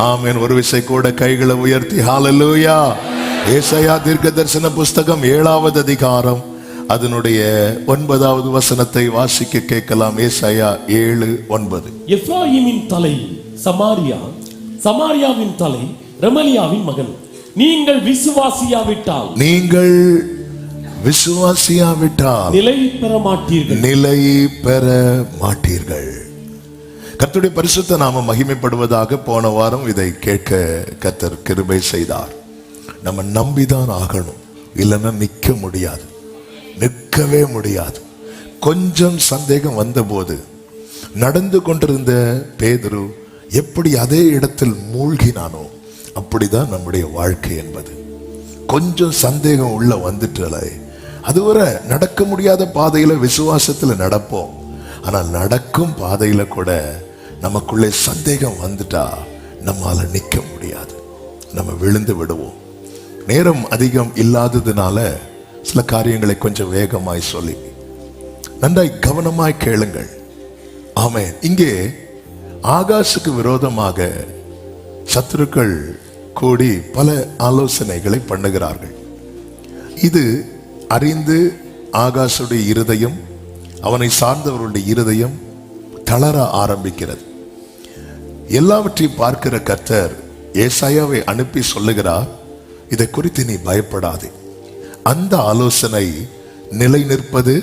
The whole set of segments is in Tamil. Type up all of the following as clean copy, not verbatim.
ஆமென். ஒரு விசை கூட கைகளை உயர்த்தி ஹல்லேலூயா. ஏசாயா தீர்க்கதரிசன புஸ்தகம் 7வது அதிகாரம் அதனுடைய 9வது வசனத்தை வாசிக்க கேட்கலாம். ஏசாயா 7:9. எப்ராயிமின் தலை சமாரியா, சமாரியாவின் தலை ரெமலியாவின் மகன். நீங்கள் விசுவாசியாவிட்டால் நிலை பெற மாட்டீர்கள். கர்த்தருடைய பரிசுத்த நாமம் மகிமைப்படுவதாக. போன வாரம் இதை கேட்க கர்த்தர் கிருபை செய்தார். நம்ம நம்பிதான் ஆகணும், இல்லைன்னா நிற்கவே முடியாது. கொஞ்சம் சந்தேகம் வந்தபோது நடந்து கொண்டிருந்த பேதுரு எப்படி அதே இடத்தில் மூழ்கினானோ அப்படிதான் நம்முடைய வாழ்க்கை என்பது. கொஞ்சம் சந்தேகம் உள்ள வந்துட்டாலே அதுவரை நடக்க முடியாத பாதையில விசுவாசத்துல நடப்போம். ஆனால் நடக்கும் பாதையில கூட நமக்குள்ளே சந்தேகம் வந்துட்டா நம்மால நிற்க முடியாது, நம்ம விழுந்து விடுவோம். நேரம் அதிகம் இல்லாததுனால சில காரியங்களை கொஞ்சம் வேகமாய் சொல்லி நன்றாய் கவனமாய் கேளுங்கள். ஆமென். இங்கே ஆகாசுக்கு விரோதமாக சத்துருக்கள் கூடி பல ஆலோசனைகளை பண்ணுகிறார்கள். இது அறிந்து ஆகாசுடைய இருதயம், அவனை சார்ந்தவர்களுடைய இருதயம் தளர ஆரம்பிக்கிறது. எல்லாவற்றையும் பார்க்கிற கர்த்தர் ஏசாயாவை அனுப்பி சொல்லுகிறார், இதை குறித்து நீ பயப்படாதே. அந்த ஆலோசனை நிலை நிற்பது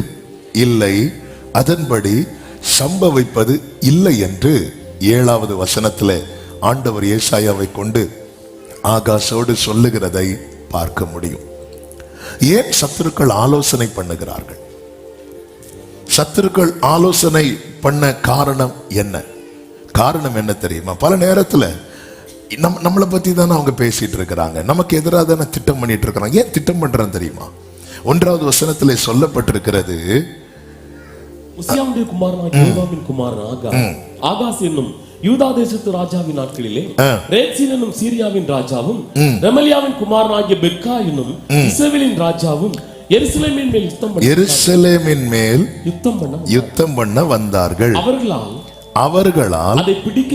இல்லை, அதன்படி சம்பவிப்பது இல்லை என்று 7வது வசனத்தில் ஆண்டவர் ஏசாயாவை கொண்டு ஆகாசோடு சொல்லுகிறதை பார்க்க முடியும். ஏன் சத்துருக்கள் ஆலோசனை பண்ணுகிறார்கள்? சத்துருக்கள் ஆலோசனை பண்ண காரணம் என்ன? காரணம் என்ன தெரியுமா? பல நேரத்தில் நம்மளை பத்தி தானே அவங்க பேசிட்டு இருக்கிறாங்க, நமக்கு எதிராக தானே திட்டம் பண்ணிட்டு இருக்கிறாங்க. ஏன் திட்டம் பண்றான்னு தெரியுமா? 1வது வசனத்திலே சொல்லப்பட்டிருக்கிறது, உசியாவுடைய குமாரனாகிய யோதாமின் குமாரன் ஆகாஸ் என்னும் யூதா தேசத்து ராஜாவின் நாட்களிலே ரேத்சீன் என்னும் சீரியாவின் ராஜாவும் ரெமலியாவின் குமாரனாகிய பெக்கா என்னும் இஸ்ரவேலின் ராஜாவும் எருசலேமின் மேல் யுத்தம் பண்ண வந்தார்கள். அவர்களால் அதை பிடிக்க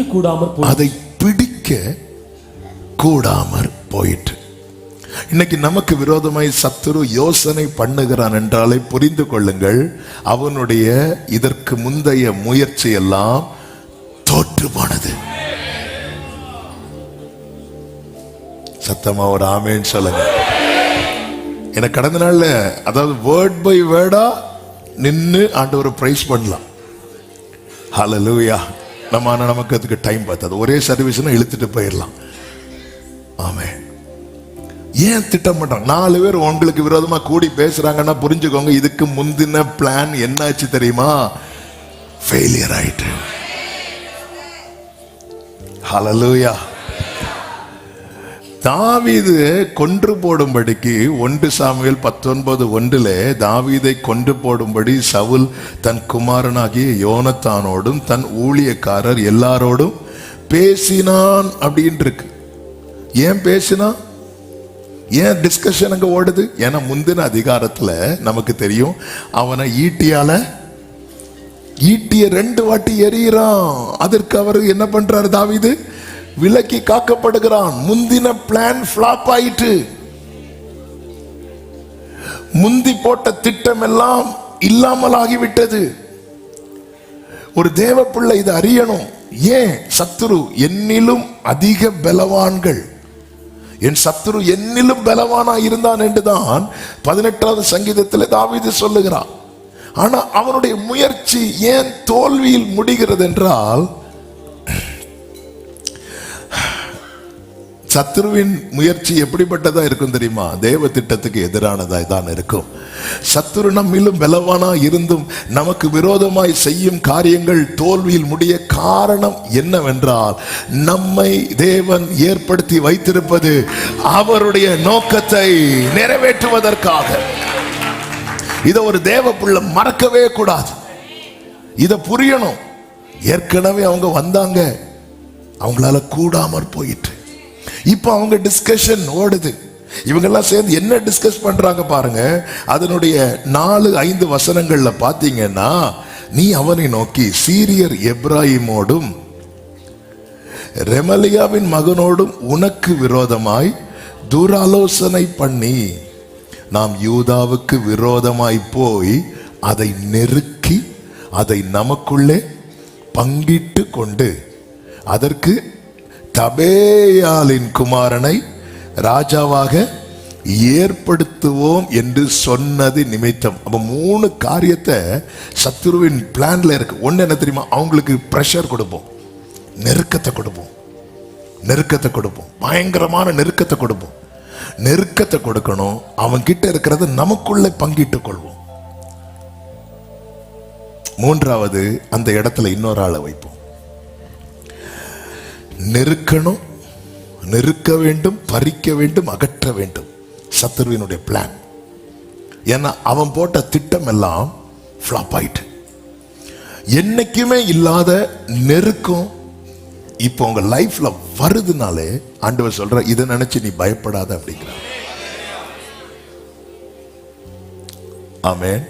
கூடாமற் போயிற்று. இன்னைக்கு நமக்கு விரோதமாய் சத்துரு யோசனை பண்ணுகிறான் என்றாலே புரிந்து கொள்ளுங்கள், அவனுடைய இதற்கு முந்தைய முயற்சி எல்லாம் தோற்று போனது. சத்தமா ஒரு ஆமேன்னு சொல்லுங்க. எனக்கு கடந்த நாள்ல அதாவது வேர்ட் பை வேர்டா நின்று ஆண்டவரை பிரைஸ் பண்ணலாம். ஹல்லேலூயா. நமக்கு அதுக்கு டைம் பார்த்தாது, ஒரே சர்வீஸ்னா இழுத்துட்டு போயிடலாம். ஆமென். ஏன் திட்டம் பண்றாங்க? 4 பேர் உங்களுக்கு விரோதமா கூடி பேசுறாங்கன்னா புரிஞ்சுக்கோங்க, இதுக்கு முந்தின பிளான் என்னாச்சு தெரியுமா? ஃபெயிலியர் ஆயிட்டு. ஹல்லேலூயா. தாவீது கொன்று போடும்படிக்கு 1 சாமுவேல் 19:1 தாவீதை கொன்று போடும்படி சவுல் தன் குமாரனாகிய யோனத்தானோடும் தன் ஊழியக்காரர் எல்லாரோடும் பேசினான் அப்படின்னு இருக்கு. ஏன் பேசினா? ஏன் டிஸ்கஷன் அங்க ஓடுது? ஏன்னா முந்தின அதிகாரத்துல நமக்கு தெரியும், அவனை ஈட்டிய 2 வாட்டி எறிகிறான். அதற்கு அவர் என்ன பண்றாரு? தாவீது விலக்கி காக்கப்படுகிறான். முந்தின பிளான் ஃபிளாப் ஆயிட்டு, முந்தி போட்ட திட்டம் எல்லாம் இல்லாமல் ஆகிவிட்டது. ஒரு தேவ பிள்ளை இதை அறியணும். ஏன்? சத்துரு என்னிலும் அதிக பலவான்கள், என் சத்துரு என்னிலும் பலவானா இருந்தான் என்றுதான் 18வது சங்கீதத்தில் தாவீது சொல்லுகிறான். ஆனா அவனுடைய முயற்சி ஏன் தோல்வியில் முடிகிறது என்றால், சத்துருவின் முயற்சி எப்படிப்பட்டதா இருக்கும் தெரியுமா? தேவ திட்டத்துக்கு எதிரானதா தான் இருக்கும். சத்துரு நம்மிலும் பலவானா இருந்தும் நமக்கு விரோதமாய் செய்யும் காரியங்கள் தோல்வியில் முடிய காரணம் என்னவென்றால், நம்மை தேவன் ஏற்படுத்தி வைத்திருப்பது அவருடைய நோக்கத்தை நிறைவேற்றுவதற்காக. இதை ஒரு தேவ பிள்ளை மறக்கவே கூடாது. இதை புரியணும். ஏற்கனவே அவங்க வந்தாங்க, அவங்களால கூடாமற் போயிட்டு இப்ப அவங்க டிஸ்கஷன் ஓடுது. இவங்கெல்லாம் சேர்ந்து என்ன டிஸ்கஸ் பண்றாங்க பாருங்க. அதனுடைய 4-5 வசனங்கள்ல பாத்தீங்கன்னா, நீ அவனை நோக்கி சீரியர் எப்ராயிமோடும் ரெமலியாவின் மகனோடும் உனக்கு விரோதமாய் துராலோசனை பண்ணி நாம் யூதாவுக்கு விரோதமாய் போய் அதை நெருக்கி அதை நமக்குள்ளே பங்கிட்டு கொண்டு அதற்கு தபேயாலின் குமாரனை ராஜாவாக ஏற்படுத்துவோம் என்று சொன்னது நிமித்தம். அப்ப 3 காரியத்தை சத்துருவின் பிளான்ல இருக்கு. ஒண்ணு என்ன தெரியுமா? அவங்களுக்கு பிரஷர் கொடுப்போம், நெருக்கத்தை கொடுப்போம், நெருக்கத்தை கொடுப்போம், பயங்கரமான நெருக்கத்தை கொடுப்போம். நெருக்கத்தை கொடுக்கணும், அவன் கிட்ட இருக்கிறத நமக்குள்ளே பங்கிட்டுக் கொள்வோம். 3வது, அந்த இடத்துல இன்னொரு ஆளை வைப்போம். நெருக்கணும், நெருக்க வேண்டும், பறிக்க வேண்டும், அகற்ற வேண்டும். சத்துருவினுடைய பிளான். ஏன்னா அவன் போட்ட திட்டம் எல்லாம் ஃப்ளாப் ஆயிட்டு. என்னைக்குமே இல்லாத நெருக்கம் இப்போ உங்க லைஃப்ல வருதுனாலே ஆண்டவர் சொல்ற, இதை நினைச்சு நீ பயப்படாத அப்படிங்கிற. ஆமென்.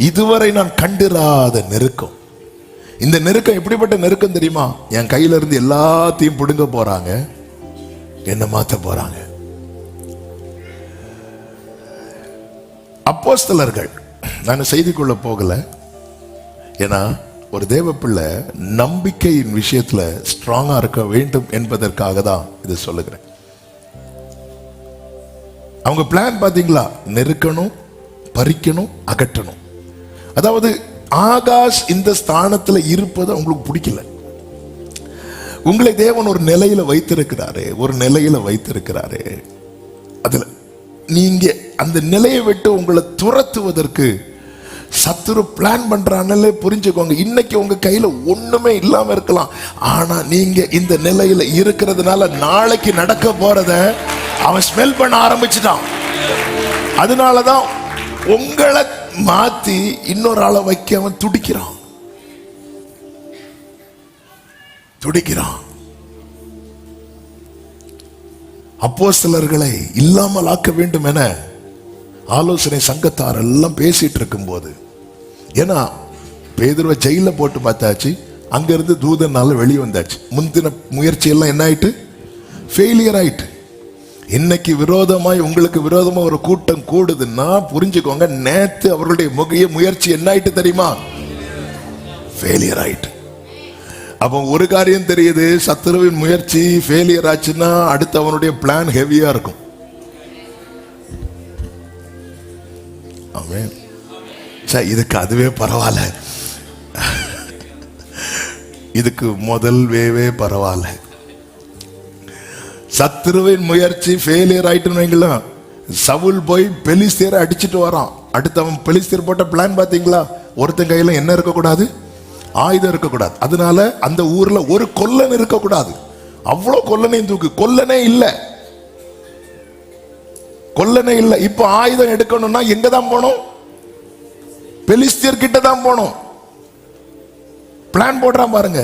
இதுவரை நான் கண்டிராத நெருக்கம். இந்த நெருக்கம் எப்படிப்பட்ட நெருக்கம் தெரியுமா? என் கையில இருந்து எல்லாத்தையும் பிடுங்க போறாங்க, என்ன மாத்த போறாங்க. அப்போஸ்தலர்கள், நான் செய்திக்குள்ள போகல, ஏன்னா ஒரு தேவ பிள்ளை நம்பிக்கையின் விஷயத்துல ஸ்ட்ராங்கா இருக்க வேண்டும் என்பதற்காக தான் இது சொல்லுகிறேன். அவங்க பிளான் பாத்தீங்களா? நெருக்கணும், பறிக்கணும், அகற்றணும். அதாவது ஆகாஷ் இந்த ஸ்தானத்துல இருப்பது உங்களுக்கு பிடிக்கல. உங்களை தேவன் ஒரு நிலையில வைத்திருக்கிறாரு, ஒரு நிலையில வைத்திருக்கிறாரு. அதுல நீங்க அந்த நிலையை விட்டு உங்களை துரத்துவதற்கு சத்துரு பிளான் பண்றானே புரிஞ்சுக்கோங்க. இன்னைக்கு உங்க கையில ஒண்ணுமே இல்லாம இருக்கலாம், ஆனா நீங்க இந்த நிலையில இருக்கிறதுனால நாளைக்கு நடக்க போறத அவன் ஸ்மெல் பண்ண ஆரம்பிச்சுட்டான். அதனாலதான் உங்களை மாத்தி இன்னொரு ஆளை வைக்க அவன் துடிக்கிறான், துடிக்கிறான். அப்போஸ்தலர்களை இல்லாமல் ஆக்க வேண்டும் என ஆலோசனை சங்கத்தார் எல்லாம் பேசிட்டு இருக்கும் போது, ஏன்னா பேதுருவை ஜெயில போட்டு பார்த்தாச்சு, அங்க இருந்து தூதனால வெளியே வந்தாச்சு. முந்தின முயற்சி எல்லாம் என்ன ஆயிட்டு? ஃபெயிலியர் ஆயிட்டு. இன்னைக்கு விரோதமாய் உங்களுக்கு விரோதமா ஒரு கூட்டம் கூடுதுன்னா புரிஞ்சுக்கோங்க, நேத்து அவர்களுடைய முயற்சி என்ன ஆயிட்டு தெரியுமா? ஃபெயிலியர் ஆயிட்டு. அப்போ ஒரு காரியம் தெரியுது, சத்துருவின் முயற்சி ஃபெயிலியர் ஆச்சுன்னா அடுத்து அவனுடைய பிளான் ஹெவியா இருக்கும். ஆமென். சரி, இதுக்கு அதுவே பரவாயில்ல, இதுக்கு முதல் வேவே பரவாயில்ல. சத்துருவின் முயற்சி ஃபெயிலியர் ஆயிட்டுன்னு வைங்களேன், சவுல் போய் பெலிஸ்தியரை அடிச்சுட்டு வரான். அடுத்து அவன் பெலிஸ்தியர் போட்ட பிளான் பாத்தீங்களா? ஒருத்தன் கையில என்ன இருக்கக்கூடாது? ஆயுதம் இருக்கக்கூடாது. அதனால அந்த ஊர்ல ஒரு கொல்லன் இருக்கக்கூடாது. அவ்வளவு கொல்லனையும் தூக்கு. கொல்லனே இல்ல, கொல்லனே இல்ல. இப்ப ஆயுதம் எடுக்கணும்னா எங்க தான் போனோம்? பெலிஸ்தியர் கிட்ட தான் போனோம். பிளான் போடுறான் பாருங்க,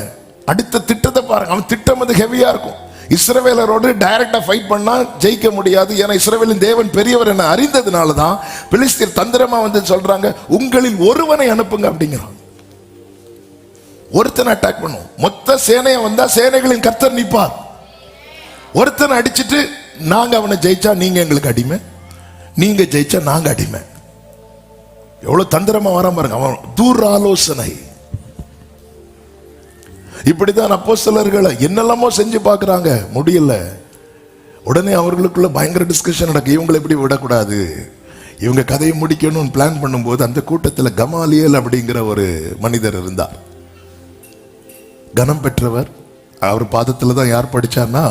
அடுத்த திட்டத்தை பாருங்க. அவன் திட்டம் வந்து ஹெவியா இருக்கும். இஸ்ரவேலரோடு டைரக்டா ஃபைட் பண்ணா ஜெயிக்க முடியாது. ஏன்னா இஸ்ரவேலின் தேவன் பெரியவர் என அறிந்ததுனாலதான் பெலிஸ்தியர் தந்திரமா வந்து சொல்றாங்க, உங்களில் ஒருவனை அனுப்புங்க அப்படிங்கிறான். ஒருத்தனை அட்டாக் பண்ணும், மொத்த சேனைய வந்தா சேனைகளின் கர்த்தர் நிப்பார். ஒருத்தனை அடிச்சிட்டு நாங்க அவனை ஜெயிச்சா நீங்க எங்களுக்கு அடிமை, நீங்க ஜெயிச்சா நாங்க அடிமை. எவ்வளவு தந்திரமா வர பாருங்க. அவன் தூர ஆலோசனை. இப்படிதான் அப்போஸ்தலர்களை என்னெல்லாமோ செஞ்சு பார்க்கறாங்க, முடியல. உடனே அவர்களுக்குள்ள பயங்கர டிஸ்கஷன் நடக்கு. இவங்களை எப்படி விடக்கூடாது, இவங்க கதையை முடிக்கணும்னு பிளான் பண்ணும்போது அந்த கூட்டத்தில் கமாலியல் அப்படிங்கிற ஒரு மனிதர் இருந்தார், கனம் பெற்றவர். அவர் பாதத்தில் தான் யார் படிச்சார்னா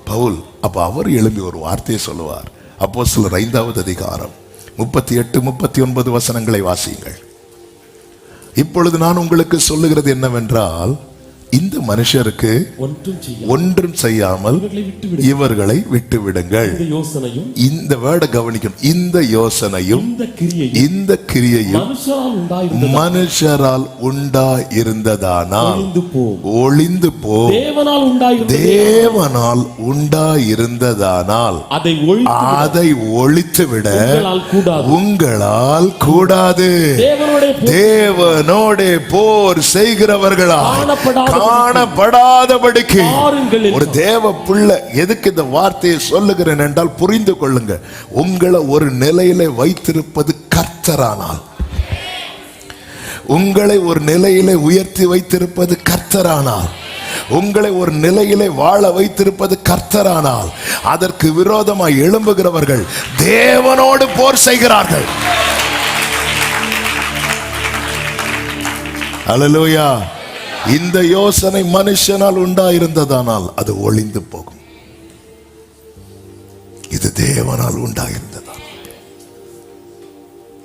பவுல். அப்ப அவர் எழும்பி ஒரு வார்த்தையை சொல்லுவார். அப்போஸ்தலர் 5வது அதிகாரம் 38, 39 வசனங்களை வாசியுங்கள். இப்பொழுது நான் உங்களுக்கு சொல்லுகிறது என்னவென்றால், இந்த மனுஷருக்கு ஒன்றும் செய்யாமல் இவர்களை விட்டு விடுங்கள். இந்த வேர்டை கவனிக்கணும். இந்த யோசனையும் இந்த கிரியையும் மனுஷரால் உண்டாயிருந்ததானால் ஒளிந்து போ, தேவனால் உண்டாயிருந்ததானால் அதை ஒழித்துவிட உங்களால் கூடாது. தேவனோட போர் செய்கிறவர்களால் காணப்படாதபடிக்கு. பாருங்கள். ஒரு தேவ பிள்ளை எதுக்கு இந்த வார்த்தையை சொல்லுகிறேன் என்றால் புரிந்து கொள்ளுங்க. உங்களை ஒரு நிலையில வைத்திருப்பது கர்த்தரானால், உங்களை ஒரு நிலையிலே உயர்த்தி வைத்திருப்பது கர்த்தரானால், உங்களை ஒரு நிலையிலே வாழ வைத்திருப்பது கர்த்தரானால், அதற்கு விரோதமாய் எழும்புகிறவர்கள் தேவனோடு போர் செய்கிறார்கள். அல்லேலூயா. இந்த யோசனை மனுஷனால் உண்டாயிருந்ததானால் அது ஒளிந்து போகும். இது தேவனால் உண்டாயிருந்ததா.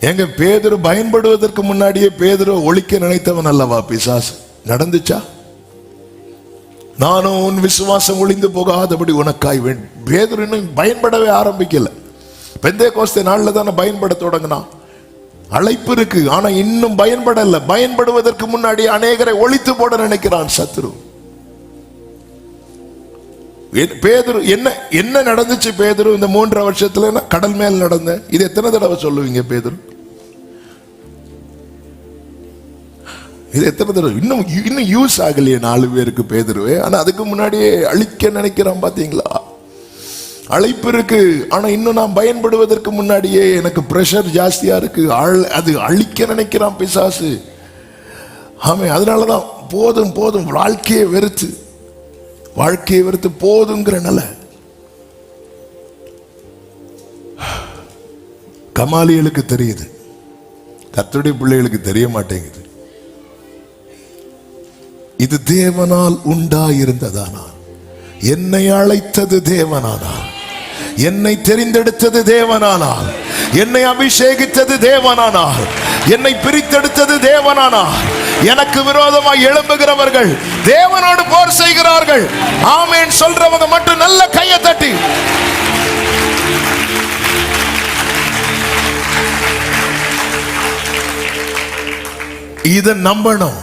எங்க பேதுரு பயன்படுவதற்கு முன்னாடியே பேதுரு ஒழிக்க நினைத்தவன் அல்லவா பிசாசு? நடந்துச்சா? நானும் உன் விசுவாசம் ஒளிந்து போகாதபடி உனக்காய் பேதுரு இன்னும் பயன்படவே ஆரம்பிக்கல. பெந்தேகோஸ்தே நாள்ல தானே பயன்பட தொடங்கினான். அழைப்பு இருக்கு, ஆனா இன்னும் பயன்படல. பயன்படுவதற்கு முன்னாடி அநேகரை ஒழித்து போட நினைக்கிறான் சத்துரு. பேதுரு என்ன நடந்துச்சு? பேதுரு இந்த 3 வருஷத்துல கடல் மேல் நடந்த இது எத்தனை தடவை சொல்லுவீங்க? பேதுரு இது எத்தனை தடவை? இன்னும் யூஸ் ஆகலையே 4 பேருக்கு பேதுருவே. ஆனா அதுக்கு முன்னாடியே அழிக்க நினைக்கிறான். பாத்தீங்களா? அழைப்பு இருக்கு, ஆனா இன்னும் நான் பயன்படுவதற்கு முன்னாடியே எனக்கு பிரஷர் ஜாஸ்தியா இருக்கு. அது அழிக்க நினைக்கிறான் பிசாசு. ஆமே, அதனாலதான் போதும் போதும் வாழ்க்கையை வெறுத்து போதுங்கிற நிலை. கமாலியலுக்கு தெரியுது, கர்த்தருடைய பிள்ளைகளுக்கு தெரிய மாட்டேங்குது. இது தேவனால் உண்டாயிருந்ததானால், என்னை அழைத்தது தேவனானால், என்னை தெரிந்தெடுத்தது தேவனானால், என்னை அபிஷேகித்தது தேவனானால், என்னை பிரித்தெடுத்தது தேவனானால், எனக்கு விரோதமாய் எழும்புகிறவர்கள் தேவனோடு போர் செய்கிறார்கள். ஆமென் சொல்றவங்க மட்டும் நல்ல கையை தட்டி இத நம்பணும்.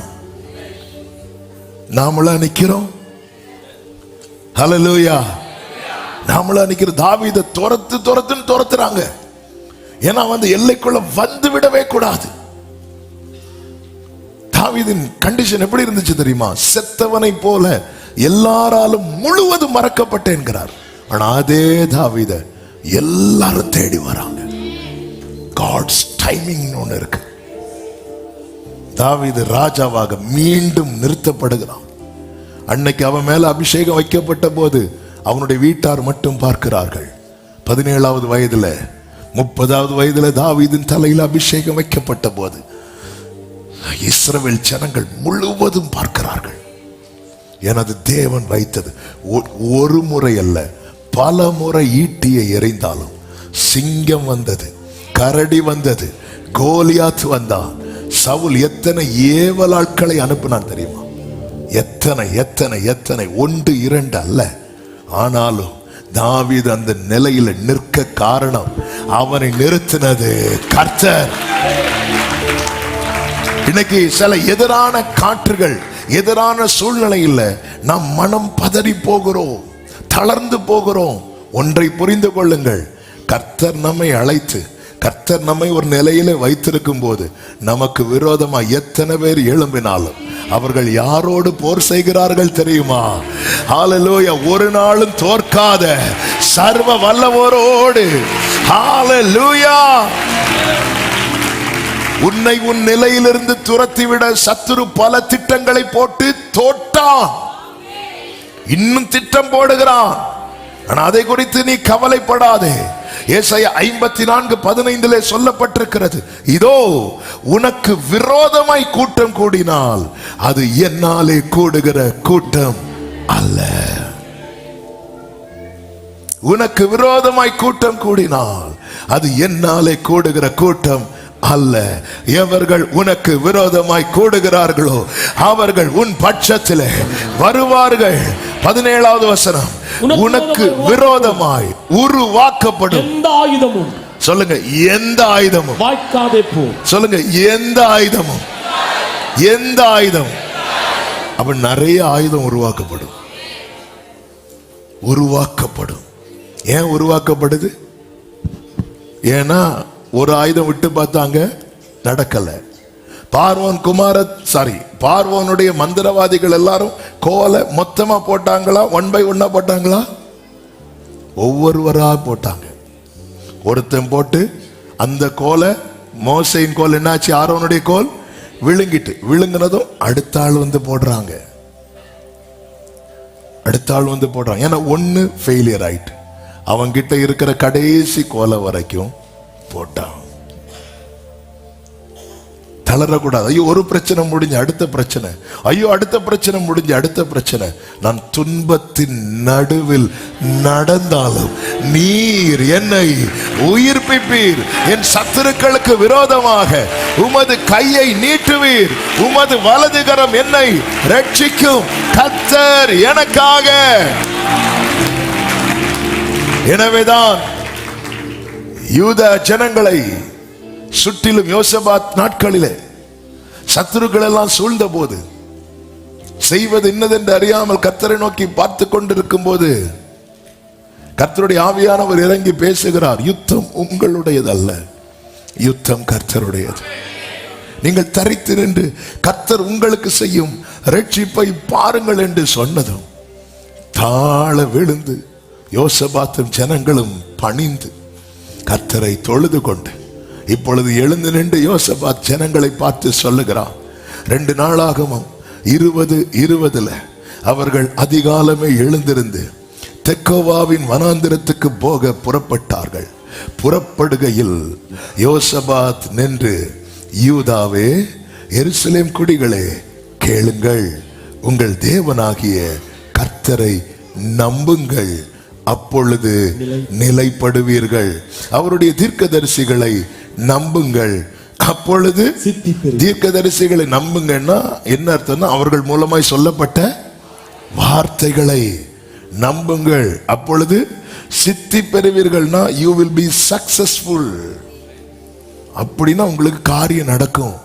நாமளா நிக்கிறோம். ஹல்லேலூயா. நாமளா நிக்கிறோம். தாவீதை துரத்துறாங்க. ஏன்னா எல்லைக்குள்ள வந்து விடவே கூடாது. தாவீதின் கண்டிஷன் எப்படி இருந்துச்சு தெரியுமா? செத்தவனை போல எல்லாராலும் முழுவதும் மறக்கப்பட்டேன் என்கிறார். ஆனா அதே தாவீதை எல்லாரும் தேடி வராங்க. காட்ஸ் டைமிங் ஒன்று இருக்கு. தாவீது ராஜாவாக மீண்டும் நிறுத்தப்படுகிறான். அன்னைக்கு அவன் மேல அபிஷேகம் வைக்கப்பட்ட போது அவனுடைய வீட்டார் மட்டும் பார்க்கிறார்கள். 17வது வயதுல 30வது வயதுல தாவீதின் தலையில் அபிஷேகம் வைக்கப்பட்ட போது இஸ்ரவேல் ஜனங்கள் முழுவதும் பார்க்கிறார்கள். எனது தேவன் வைத்தது. ஒரு முறை அல்ல, பல முறை ஈட்டியை எறிந்தாலும் சிங்கம் வந்தது, கரடி வந்தது, கோலியாத் வந்தான். சவுல் எத்தனை ஏவலாட்களை அனுப்பினான் தெரியுமா? எத்தனை எத்தனை எத்தனை, 1 2 அல்ல. ஆனாலும் தாவீது அந்த நிலையில நிற்க காரணம், அவனை நிறுத்தினது கர்த்தர். இன்னைக்கு சில எதிரான காற்றுகள், எதிரான சூழ்நிலையில் நாம் மனம் பதறி போகிறோம், தளர்ந்து போகிறோம். ஒன்றை புரிந்து கொள்ளுங்கள், கர்த்தர் நம்மை அழைத்து, கர்த்தர் நம்மை ஒரு நிலையில வைத்திருக்கும் போது நமக்கு விரோதமா எத்தனை பேர் எழும்பினாலும் அவர்கள் யாரோடு போர் செய்கிறார்கள் தெரியுமா? ஹல்லேலூயா. ஒரு நாளும் தோற்காத சர்வ வல்லவரோடு. ஹல்லேலூயா. உன்னை உன் நிலையிலிருந்து துரத்திவிட சத்துரு பல திட்டங்களை போட்டு தோட்டான், இன்னும் திட்டம் போடுகிறான். ஆனா அதை குறித்து நீ கவலைப்படாதே. ஏசாயா 54:15 சொல்லப்பட்டிருக்கிறது, இதோ உனக்கு விரோதமாய் கூட்டம் கூடினால் அது என்னாலே கூடுகிற கூட்டம் அல்ல. உனக்கு விரோதமாய் கூட்டம் கூடினால் அது என்னாலே கூடுகிற கூட்டம் அல்ல. எவர்கள் உனக்கு விரோதமாய் கூடுகிறார்களோ அவர்கள் உன் பட்சத்திலே வருவார்கள். 17வது வசனம், உனக்கு விரோதமாய் உருவாக்கப்படும் எந்த ஆயுதமும், சொல்லுங்க, எந்த ஆயுதமும் வாய்க்காதே போ. சொல்லுங்க, எந்த ஆயுதமும். எந்த ஆயுதம்? அப்ப நிறைய ஆயுதம் உருவாக்கப்படும். ஏன் உருவாக்கப்படுது? ஏன்னா ஒரு ஆயுதம் விட்டு பார்த்தாங்க, நடக்கல. பார்வோனுடைய மந்திரவாதிகள் எல்லாரும் கோலை மொத்தமா போட்டாங்களா, 1 by 1 போட்டாங்களா? ஒவ்வொருவரா போட்டாங்க. ஒருத்தன் போட்டு அந்த கோலை, மோசையின் கோல் என்னாச்சு, ஆரோனுடைய கோல் விழுங்கினதும் அடுத்த ஆள் வந்து போடுறாங்க. ஏன்னா ஒன்னு ஃபெயிலியர் ஆயிட்டு, அவங்க கிட்ட இருக்கிற கடைசி கோலை வரைக்கும் போட்டான். தளரக்கூடாது. ஐயோ ஒரு பிரச்சனை முடிஞ்சு அடுத்த பிரச்சனை, ஐயோ அடுத்த பிரச்சனை முடிஞ்சு அடுத்த பிரச்சனை. நான் துன்பத்தின் நடுவில் நடந்தாலும் நீர் என்னை உயிர்ப்பிப்பீர், என் சத்துருக்களுக்கு விரோதமாக உமது கையை நீட்டுவீர், உமது வலதுகரம் என்னை ரட்சிக்கும், கர்த்தர் எனக்காக. எனவேதான் யூத ஜனங்களை சுற்றிலும் யோசபாத் நாட்களிலே சத்துருக்கள் எல்லாம் சூழ்ந்த போது செய்வது இன்னதென்று அறியாமல் கர்த்தரை நோக்கி பார்த்து கொண்டிருக்கும் போது கர்த்தருடைய ஆவியானவர் இறங்கி பேசுகிறார். யுத்தம் உங்களுடையதல்ல, யுத்தம் கர்த்தருடையது. நீங்கள் தரித்து நின்று கர்த்தர் உங்களுக்கு செய்யும் ரட்சிப்பை பாருங்கள் என்று சொன்னதும் தாழ விழுந்து யோசபாத்தும் ஜனங்களும் பணிந்து கர்த்தரை தொழுது கொண்டு இப்பொழுது எழுந்து நின்று யோசபாத் ஜனங்களை பார்த்து சொல்லுகிறார். 2 நாளாகமம் 20:20 அவர்கள் அதிகாலமே எழுந்திருந்து தெக்கோவாவின் வனாந்திரத்துக்கு போக புறப்பட்டார்கள். புறப்படுகையில் யோசபாத் நின்று, யூதாவே எருசலேம் குடிகளே கேளுங்கள், உங்கள் தேவனாகிய கர்த்தரை நம்புங்கள், அப்பொழுது நிலைப்படுவீர்கள். அவருடைய தீர்க்கதரிசிகளை நம்புங்கள், அப்பொழுது தீர்க்கதரிசிகளை நம்புங்கன்னா என்ன அர்த்தம்னா, அவர்கள் மூலமாய் சொல்லப்பட்ட வார்த்தைகளை நம்புங்கள், அப்பொழுது சித்தி பெறுவீர்கள்னா யூ வில் பி சக்சஸ்ஃபுல். அப்படின்னா உங்களுக்கு காரியம் நடக்கும்,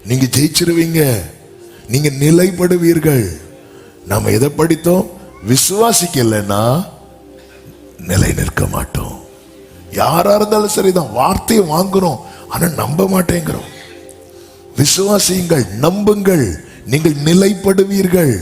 நீங்க ஜெயிச்சிருவீங்க, நீங்க நிலைப்படுவீர்கள். நாம எதை படித்தோம்? விசுவாசிக்கலைன்னா நிலை நிற்க மாட்டோம். யாரா இருந்தாலும் சரிதான், வார்த்தையை வாங்குறோம் ஆனா நம்ப மாட்டேங்கிறோம். விசுவாசியுங்கள், நம்புங்கள், நீங்கள் நிலைப்படுவீர்கள்.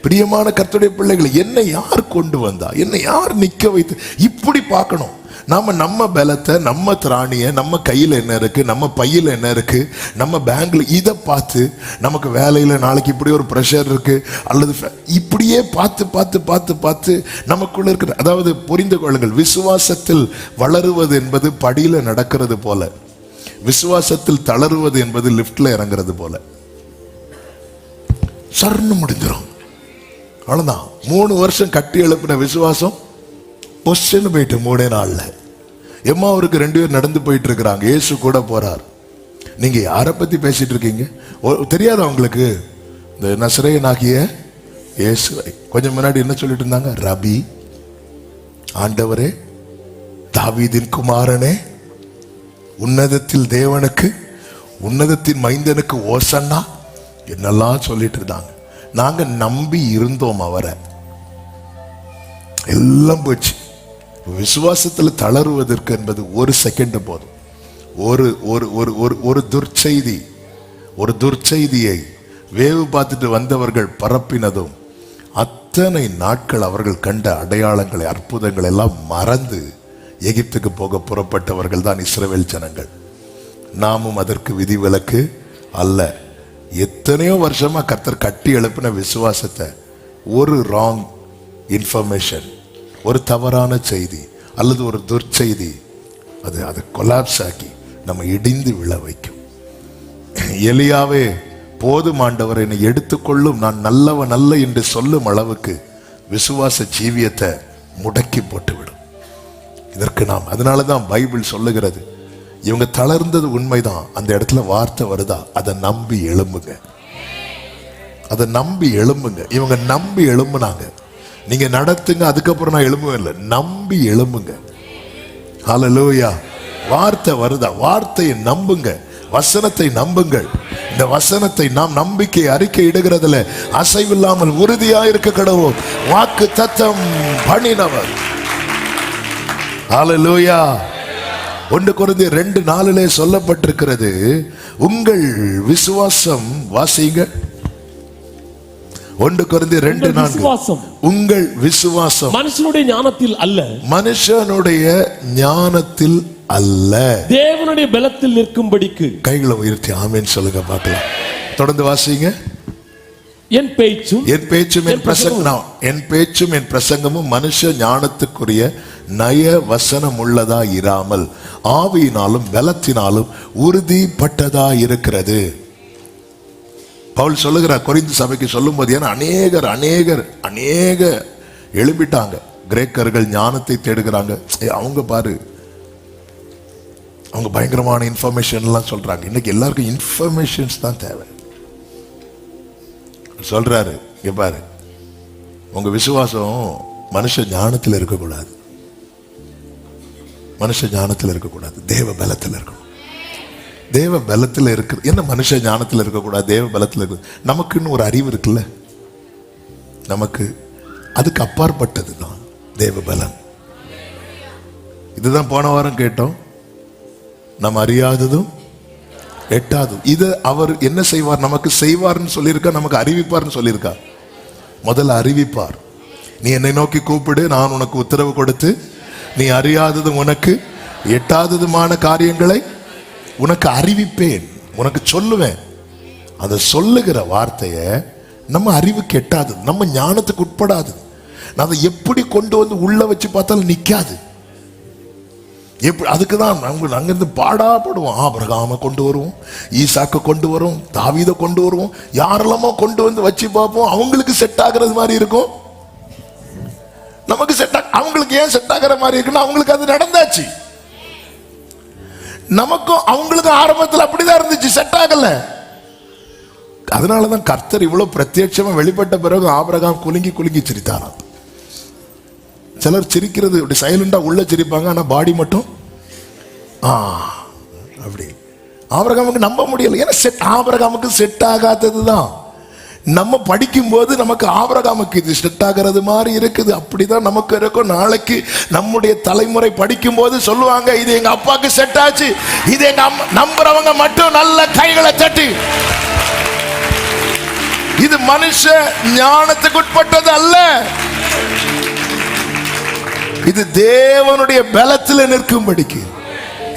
பிரியமான கர்த்தருடைய பிள்ளைகளை, என்னை யார் கொண்டு வந்தா, என்னை யார் நிக்க வைத்து, இப்படி பார்க்கணும். நாம நம்ம பலத்தை, நம்ம திராணிய, நம்ம கையில் என்ன இருக்கு, நம்ம பையில் என்ன இருக்கு, நம்ம பேங்க்ல இதை பார்த்து, நமக்கு வேலையில நாளைக்கு இப்படி ஒரு ப்ரெஷர் இருக்கு அல்லது இப்படியே பார்த்து பார்த்து பார்த்து பார்த்து நமக்குள்ள இருக்கிற, அதாவது புரிந்து கொள்ளுங்கள், விசுவாசத்தில் வளருவது என்பது படியில நடக்கிறது போல, விசுவாசத்தில் தளருவது என்பது லிப்ட்ல இறங்குறது போல. சர்ன்னு முடிஞ்சிடும், அவ்வளவுதான். 3 வருஷம் கட்டி எழுப்பின விசுவாசம் பொஸ்ன்னு போயிட்டு 3 நாள்ல. எம்மாவுக்கு 2 பேர் நடந்து போயிட்டு இருக்கிறாங்க, இயேசு கூட போறார். நீங்க யாரை பத்தி பேசிட்டு இருக்கீங்க தெரியாதா உங்களுக்கு? இந்த நசரேயனாகிய இயேசுவை. கொஞ்சம் முன்னாடி என்ன சொல்லிட்டு இருந்தாங்க? ரபி, ஆண்டவரே, தாவீதின் குமாரனே, உன்னதத்தில் தேவனுக்கு, உன்னதத்தின் மைந்தனுக்கு ஓசன்னா, என்னெல்லாம் சொல்லிட்டு இருந்தாங்க. நாங்க நம்பி இருந்தோம் அவரை, எல்லாம் போச்சு. விசுவாசத்தில் தளருவதற்கு என்பது 1 செகண்ட் போதும். ஒரு துர்ச்செய்தியை வேவு பார்த்துட்டு வந்தவர்கள் பரப்பினதும் அத்தனை நாட்கள் அவர்கள் கண்ட அடையாளங்களை, அற்புதங்கள் எல்லாம் மறந்து எகிப்துக்கு போக புறப்பட்டவர்கள் தான் இஸ்ரவேல் ஜனங்கள். நாமும் அதற்கு விதிவிலக்கு அல்ல. எத்தனையோ வருஷமா கர்த்தர் கட்டி எழுப்பின விசுவாசத்தை ஒரு ராங் இன்ஃபர்மேஷன், ஒரு தவறான செய்தி அல்லது ஒரு துர்ச்செய்தி அதை கொலாப்ஸ் ஆக்கி நம்ம இடிந்து விழ வைக்கும். எலியாவே, போதும் ஆண்டவர், என்னை எடுத்துக்கொள்ளும், நான் நல்லவன் அல்ல என்று சொல்லும் அளவுக்கு விசுவாச ஜீவியத்தை முடக்கி போட்டுவிடும். இதற்கு நாம், அதனாலதான் பைபிள் சொல்லுகிறது, இவங்க தளர்ந்தது உண்மைதான், அந்த இடத்துல வார்த்தை வருதா, அதை நம்பி எழும்புங்க, அதை நம்பி எழும்புங்க. இவங்க நம்பி எழும்புனாங்க. நீங்க நடத்துங்க, அதுக்கப்புறம் நான் எழும்புவேன் இல்லை, நம்பி எழும்புங்க. ஹல்லேலூயா. வார்த்தை வருதா, வார்த்தையை நம்புங்க, வசனத்தை நம்புங்கள். இந்த வசனத்தை நாம் நம்பிக்கை அறிக்கை இடுகிறதுல அசைவில்லாமல் உறுதியாக இருக்க கடவோம். வாக்கு தத்தம் பண்ணினவர். ஹல்லேலூயா. 1 கொரிந்தியர் 2:4 சொல்லப்பட்டிருக்கிறது, உங்கள் விசுவாசம், வாசிங்க, 1 கொரிந்தியர் 2:4 விசுவாசம் உங்கள் விசுவாசம் மனுஷனுடைய ஞானத்தில் அல்ல, மனுஷனுடைய ஞானத்தில் அல்ல, தேவனுடைய பலத்தில் நிற்கும்படிக்கு. கைகளை உயர்த்தி ஆமென் சொல்லுங்க பார்க்கலாம். தொடர்ந்து வாசிங்க. என் பேச்சும் என் பிரசங்கமும் மனுஷ ஞானத்துக்குரிய நய வசனம் உள்ளதா இராமல் ஆவியினாலும் பலத்தினாலும் உறுதிப்பட்டதா இருக்கிறது. பவுல் சொல்லுகிறார் கொரிந்து சபைக்கு சொல்லும் போது, ஏன்னா அநேகர் எழுப்பிட்டாங்க. கிரேக்கர்கள் ஞானத்தை தேடுகிறாங்க. அவங்க பாரு, அவங்க பயங்கரமான இன்ஃபர்மேஷன் எல்லாம் சொல்றாங்க. இன்னைக்கு எல்லாருக்கும் இன்ஃபர்மேஷன்ஸ் தான் தேவை. சொல்றாரு, இங்க பாரு, உங்க விசுவாசம் மனுஷ ஞானத்தில் இருக்கக்கூடாது, தேவ பலத்தில் இருக்கணும். தேவ பலத்தில் இருக்கு. என்ன மனுஷ ஞானத்தில் இருக்கக்கூடாது, தேவ பலத்தில் இருக்கு. நமக்குன்னு ஒரு அறிவு இருக்குல்ல, நமக்கு அதுக்கு அப்பாற்பட்டது தான் தேவ பலன். இதுதான் போன வாரம் கேட்டோம், நம்ம அறியாததும் எட்டாது. இது அவர் என்ன செய்வார், நமக்கு செய்வார்னு சொல்லியிருக்கா, நமக்கு அறிவிப்பார்னு சொல்லியிருக்கா. முதல்ல அறிவிப்பார். நீ என்னை நோக்கி கூப்பிடு, நான் உனக்கு உத்தரவு கொடுத்து நீ அறியாததும் உனக்கு எட்டாததுமான காரியங்களை உனக்கு அறிவிப்பேன், உனக்கு சொல்லுவேன். அதை சொல்லுகிற வார்த்தைய நம்ம அறிவுக்கு எட்டாதது, நம்ம ஞானத்துக்கு உட்படாது. நான் அதை எப்படி கொண்டு வந்து உள்ள வச்சு பார்த்தாலும் நிக்காது. அதுக்குதான் அங்கிருந்து பாடாப்படுவோம். ஆபிரகாமை கொண்டு வருவோம், ஈசாக்க கொண்டு வருவோம், தாவீதை கொண்டு வருவோம், யாரெல்லாமோ கொண்டு வந்து வச்சு பார்ப்போம். அவங்களுக்கு செட் ஆகிறது மாதிரி இருக்கும், நமக்கு அவங்களுக்கு ஏன் செட் ஆகிற மாதிரி இருக்குன்னா அவங்களுக்கு அது நடந்தாச்சு. நமக்கும் அவங்களுக்கும் ஆரம்பத்தில் அப்படிதான் இருந்துச்சு, செட் ஆகல. அதனாலதான் கர்த்தர் இவ்வளவு பிரத்யட்சமா வெளிப்பட்ட பிறகு ஆபிரகாம் குலுங்கி சிரித்தாராம். சிலர் சிரிக்கிறது இப்படி சைலண்டா உள்ள சிரிப்பாங்க, ஆனா பாடி மட்டும் அப்படி. ஆபிரகாமுக்கு நம்ப முடியல, ஏன்னா ஆபிரகாமுக்கு செட் ஆகாததுதான். நம்ம படிக்கும் போது நமக்கு ஆபிரகாமுக்கு இது செட் ஆகிறது மாதிரி இருக்குது, அப்படிதான் நமக்கு இருக்கும். நாளைக்கு நம்முடைய தலைமுறை படிக்கும் போது சொல்லுவாங்க, இது எங்க அப்பாவுக்கு செட் ஆச்சு. இது எங்க நம்புறவங்க மட்டும் நல்ல கைகளை தட்டி. இது மனுஷ ஞானத்துக்கு உட்பட்டது அல்ல, இது தேவனுடைய பலத்தில் நிற்கும்படிக்கு.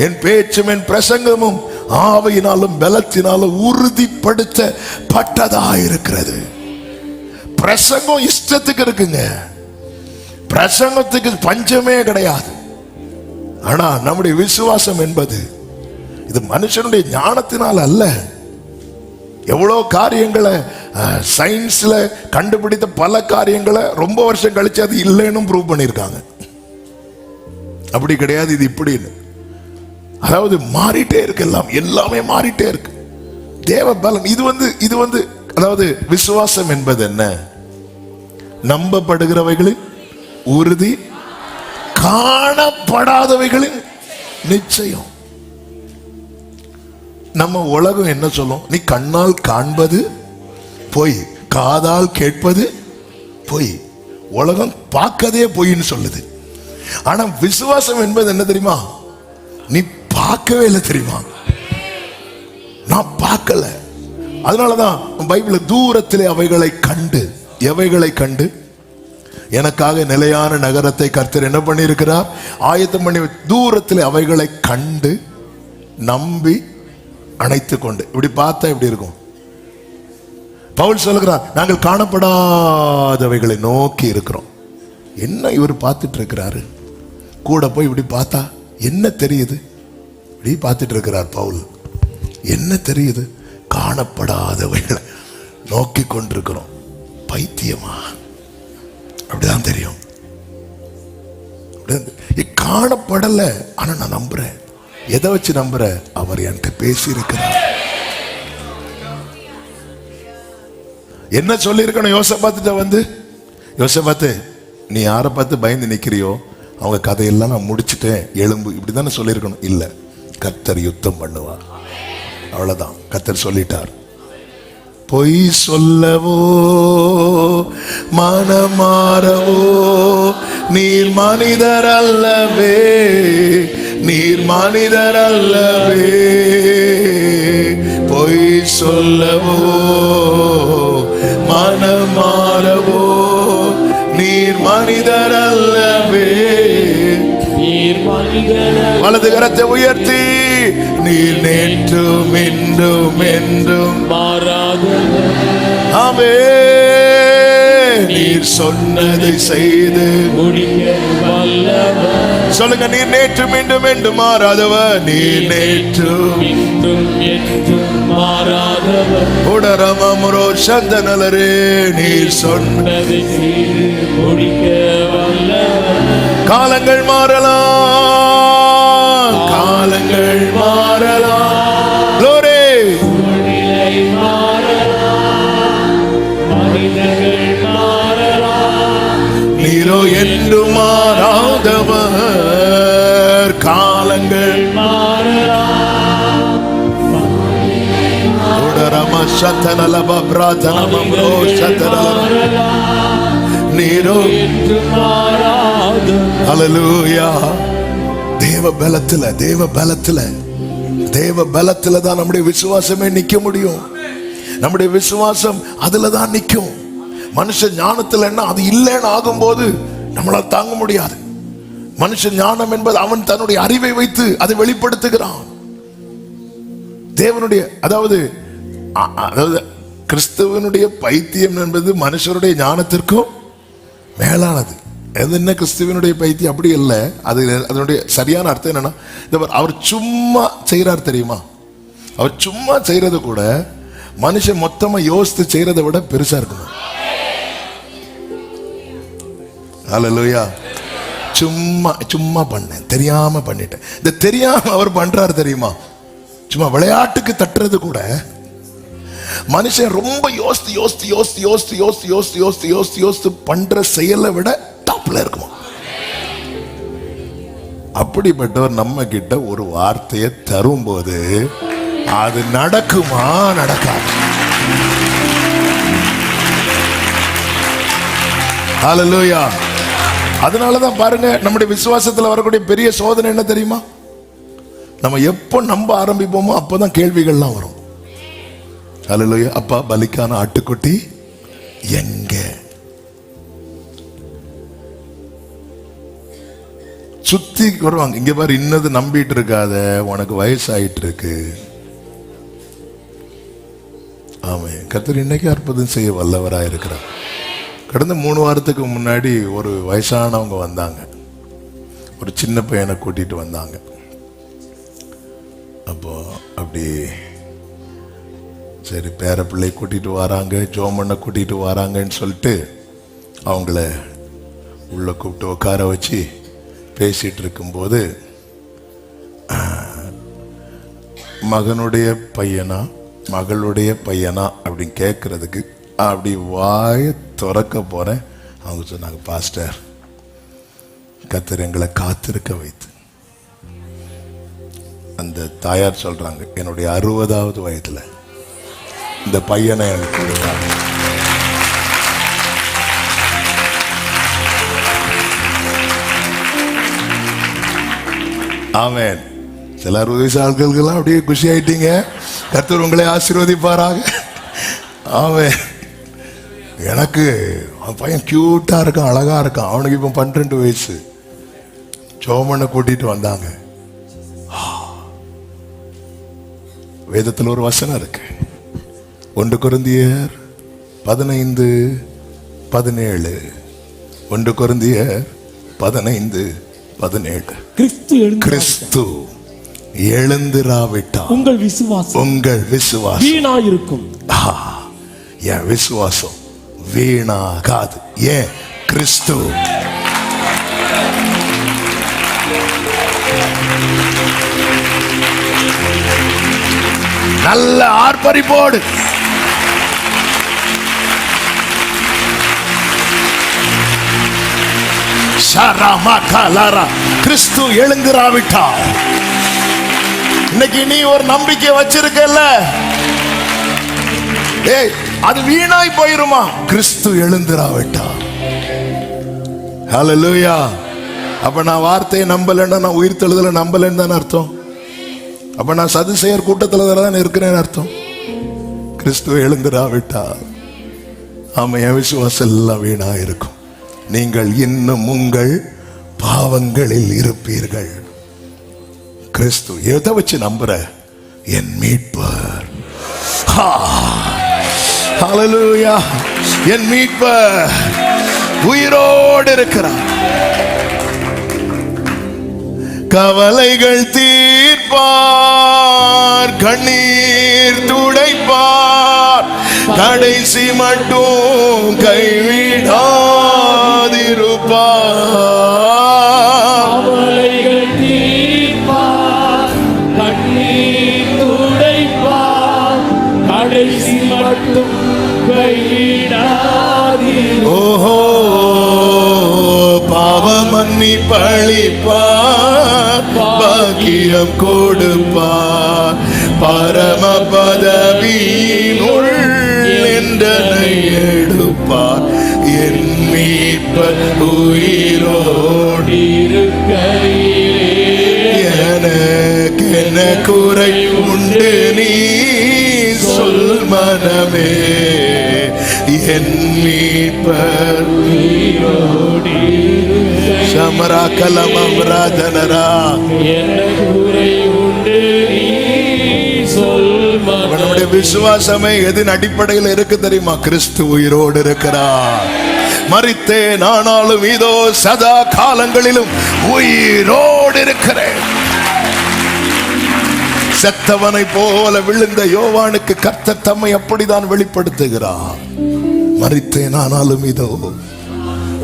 என் பேச்சும் என் பிரசங்கமும் ஆவியினாலும் பலத்தினாலும் உறுதிப்படுத்தப்பட்டதா இருக்கிறது. பிரசங்கம் இஷ்டத்துக்கு இருக்குங்க, பிரசங்கத்துக்கு பஞ்சமே கிடையாது. ஆனா நம்முடைய விசுவாசம் என்பது இது மனுஷனுடைய ஞானத்தினால் அல்ல. எவ்வளவு காரியங்களை சயின்ஸ்ல கண்டுபிடித்த பல காரியங்களை ரொம்ப வருஷம் கழிச்சு அது இல்லைன்னு ப்ரூவ் பண்ணியிருக்காங்க. அப்படி கிடையாது, இது இப்படின்னு. அதாவது மாறிட்டே இருக்கு, எல்லாமே மாறிட்டே இருக்கு. தேவ பலன் இது வந்து அதாவது விசுவாசம் என்பது என்ன? நம்பப்படுகிறவைகளின் உறுதி, காணப்படாதவைகளின் நிச்சயம். நம்ம உலகம் என்ன சொல்லும்? நீ கண்ணால் காண்பது பொய், காதால் கேட்பது பொய். உலகம் பார்க்கதே பொய்ன்னு சொல்லுது. ஆனா விசுவாசம் என்பது என்ன தெரியுமா? நீ பார்க்கவே இல்லை தெரியுமா, நான் பார்க்கல. அதனாலதான் பைபிள் தூரத்திலே அவைகளை கண்டு, எவைகளை கண்டு? எனக்காக நிலையான நகரத்தை கர்த்தர் என்ன பண்ணி இருக்கிறார்? ஆயத்தம் பண்ணி. தூரத்திலே அவைகளை கண்டு நம்பி அணைத்து கொண்டு. இப்படி பார்த்தா எப்படி இருக்கும்? பவுல் சொல்லுகிறார், நாங்கள் காணப்படாதவைகளை நோக்கி இருக்கிறோம். என்ன இவர் பார்த்துட்டு இருக்கிறாரு? கூட போய் இப்படி பார்த்தா என்ன தெரியுது? இப்படி பார்த்துட்டு இருக்கிறார் பவுல். என்ன தெரியுது? காணப்படாதவைகளை நோக்கி கொண்டிருக்கிறோம். பைத்தியமா? அப்படிதான் தெரியும். காணப்படல, ஆனா நான் நம்புறேன். எதை வச்சு நம்புற? அவர் என்கிட்ட பேசி இருக்கிறார். என்ன சொல்லி இருக்கணும்? யோசபாத்துட்ட வந்து, யோசபாத்து நீ யாரை பார்த்து பயந்து நிக்கிறியோ அவங்க கதையெல்லாம் நான் முடிச்சுட்டேன், எலும்பு, இப்படிதானே சொல்லியிருக்கணும். இல்ல, கர்த்தர் யுத்தம் பண்ணுவார். அவ்வளவுதான், கர்த்தர் சொல்லிட்டார். பொய் சொல்லவோ மனமாறவோ நீர் மனிதர் அல்லவே, நீர் மனிதர் அல்லவே. பொய் சொல்லவோ மனம் மாறவோ நீர் மனிதர் அல்லவே. நீர் மனிதர் வலது கரத்தை உயர்த்தி நீர் நேற்றும் இன்றும் என்றும் மாறாதவர். ஆமே. நீர் சொன்னதை செய்து முடிக்க வல்லவர். சொல்லுங்க, நீர் நேற்றும் இன்றும் என்றும் மாறாதவர். நீர் நேற்றும் இன்றும் என்றும் மாறாதவர். உடரமரோ சந்தனலரே. நீர் சொன்னதை செய்து முடிக்க வல்லவர். காலங்கள் மாறலாம், காலங்கள் மாறலாம். Glory. சூழ்நிலை மாறலாம், மனிதர்கள் மாறலாம். நீரோ என்று மாறாதவர். காலங்கள் மாறலாம், உடரம சந்தனலப பிரார்த்தனமோ சந்தனல. நீரோ என்று மாறாதவர். ஹல்லேலூயா. தேவ பலத்துல, தேவ பலத்துல, தேவ பலத்துல தான் நம்முடைய விசுவாசமே நிக்க முடியும். நம்முடைய விசுவாசம் அதுல தான் நிக்கும். மனுஷ ஞானத்துல என்ன, அது இல்லைன்னு ஆகும்போது நம்மளால் தாங்க முடியாது. மனுஷ ஞானம் என்பது அவன் தன்னுடைய அறிவை வைத்து அதை வெளிப்படுத்துகிறான். தேவனுடைய அதாவது கிறிஸ்துவனுடைய பைத்தியம் என்பது மனுஷருடைய ஞானத்திற்கும் மேலானது. அது என்ன கிறிஸ்துவனுடைய பைத்தியம் அப்படி இல்லை. அது அதனுடைய சரியான அர்த்தம் என்னன்னா, அவர் சும்மா செய்யறார் தெரியுமா. அவர் சும்மா செய்யறது கூட மனுஷன் மொத்தமா யோசித்து செய்யறதை விட பெருசா இருக்கணும். ஹல்லேலூயா. சும்மா சும்மா பண்ணேன், தெரியாம பண்ணிட்டேன். இந்த தெரியாம அவர் பண்றாரு தெரியுமா. சும்மா விளையாட்டுக்கு தட்டுறது கூட மனுஷன் ரொம்ப யோசித்து யோசித்து யோசித்து யோசித்து யோசித்து யோசித்து யோசித்து யோசித்து யோசித்து பண்ற செயலை விட டாப்ல இருக்குமா. அப்படிப்பட்டவர் நம்ம கிட்ட ஒரு வார்த்தையை தரும்போது அது நடக்குமா நடக்காது. ஹல்லேலூயா. அதனாலதான் பாருங்க, நம்முடைய விசுவாசத்துல வரக்கூடிய பெரிய சோதனை என்ன தெரியுமா. நம்ம எப்போ நம்ப ஆரம்பிப்போமோ அப்பதான் கேள்விகள்லாம் வரும். ஹல்லேலூயா. அப்பா, பலிக்கான ஆட்டுக்குட்டி எங்க? சுத்தி வருவாங்க. இங்க பாரு, இன்னது நம்பிட்டு இருக்காத, உனக்கு வயசாயிட்டு இருக்கு. ஆமே. கர்த்தர் இன்னைக்கு அற்புதம் செய்ய வல்லவராக இருக்கிறார். கடந்த 3 வாரத்துக்கு முன்னாடி ஒரு வயசானவங்க வந்தாங்க. ஒரு சின்ன பையனை கூட்டிட்டு வந்தாங்க. அப்போ அப்படி சரி, பேர பிள்ளை கூட்டிட்டு வராங்க, ஜோமண்ணை கூட்டிட்டு வராங்கன்னு சொல்லிட்டு அவங்கள உள்ள கூப்பிட்டு உட்கார வச்சு பேசிட்டு இருக்கும்போது, மகனுடைய பையனா மகளுடைய பையனா அப்படின்னு கேட்கறதுக்கு அப்படி வாய திறக்க போறேன். அவங்க சொன்னாங்க, பாஸ்டர், கர்த்தர் எங்களை காத்திருக்க வைத்து. அந்த தாயார் சொல்றாங்க, என்னுடைய 60வது வயதுல இந்த பையனை எனக்கு கொடுத்தாங்க. ஆமென். சில 60 வயசு ஆட்களுக்கெல்லாம் அப்படியே குஷி ஆயிட்டீங்க. கர்த்தர் உங்களை ஆசீர்வதிப்பாராக. ஆமென். எனக்கு அவன் பையன் கியூட்டா இருக்கான், அழகா இருக்கான். அவனுக்கு இப்போ 12 வயசு. ஜோமண்ணை கூட்டிட்டு வந்தாங்க. வேதத்தில் ஒரு வசனம் இருக்கு, 1 கொரிந்தியர் 15:17. 1 கொரிந்தியர் 15:17. கிறிஸ்து எழுந்திராவிட்டால் உங்கள் விசுவாசம் வீணாயிருக்கும். என் விசுவாசம் வீணாகாது. ஏன்? கிறிஸ்து. நல்ல ஆர்ப்பரிப்போடு கிறிஸ்து எழுந்திராவிட்டால், இன்னைக்கு நீ ஒரு நம்பிக்கை வச்சிருக்கல, ஏய், அது வீணாய் போயிருமா? கிறிஸ்து எழுந்திராவிட்டால். ஹல்லேலூயா. அப்ப நான் வார்த்தையை நம்பலன்னா, நான் உயிர்த்தெழுதலை நம்பலன்னு தானே அர்த்தம். அப்ப நான் சதுசேயர் கூட்டத்தில் தான் இருக்கிறேன்னு அர்த்தம். கிறிஸ்து எழுந்திராவிட்டால். ஆமா, என் விசுவாசம் எல்லாம் வீணா இருக்கும். நீங்கள் இன்னும் உங்கள் பாவங்களில் இருப்பீர்கள். கிறிஸ்து எதை வச்சு நம்புற? என் மீட்பர். ஹல்லேலூயா. என் மீட்பர் உயிரோடு இருக்கிறார். கவலைகள் தீர்ப்பார், கண்ணீர் துடைப்பார், கடைசி மட்டும் கைவிடாதிருப்பார். கவலைகள் தீர்ப்பார், கண்ணீர் துடைப்பார், கடைசி மட்டும் கைவிடாதீர். ஓஹோ, பாவமன்னி பழிப்பார், பாக்கியம் கொடுப்பார், பரம பதவியினுள் என்றனை எடுப்பார். என் மீட்பர் உயிரோடு எனக்கென குறை உண்டு நீ சொல் மனமே. என் மீட்பர் சமரா கலமம் ராஜனரா. நம்முடைய விசுவாசமே எதின் அடிப்படையில் இருக்கு தெரியுமா? கிறிஸ்து உயிரோடு இருக்கிறார். மரித்தேன் ஆனாலும் இதோ சதா காலங்களிலும் உயிரோடு இருக்கிறேன். செத்தவனை போல விழுந்த யோவானுக்கு கர்த்தர் தம்மை அப்படிதான் வெளிப்படுத்துகிறார். மரித்தேன் ஆனாலும் இதோ.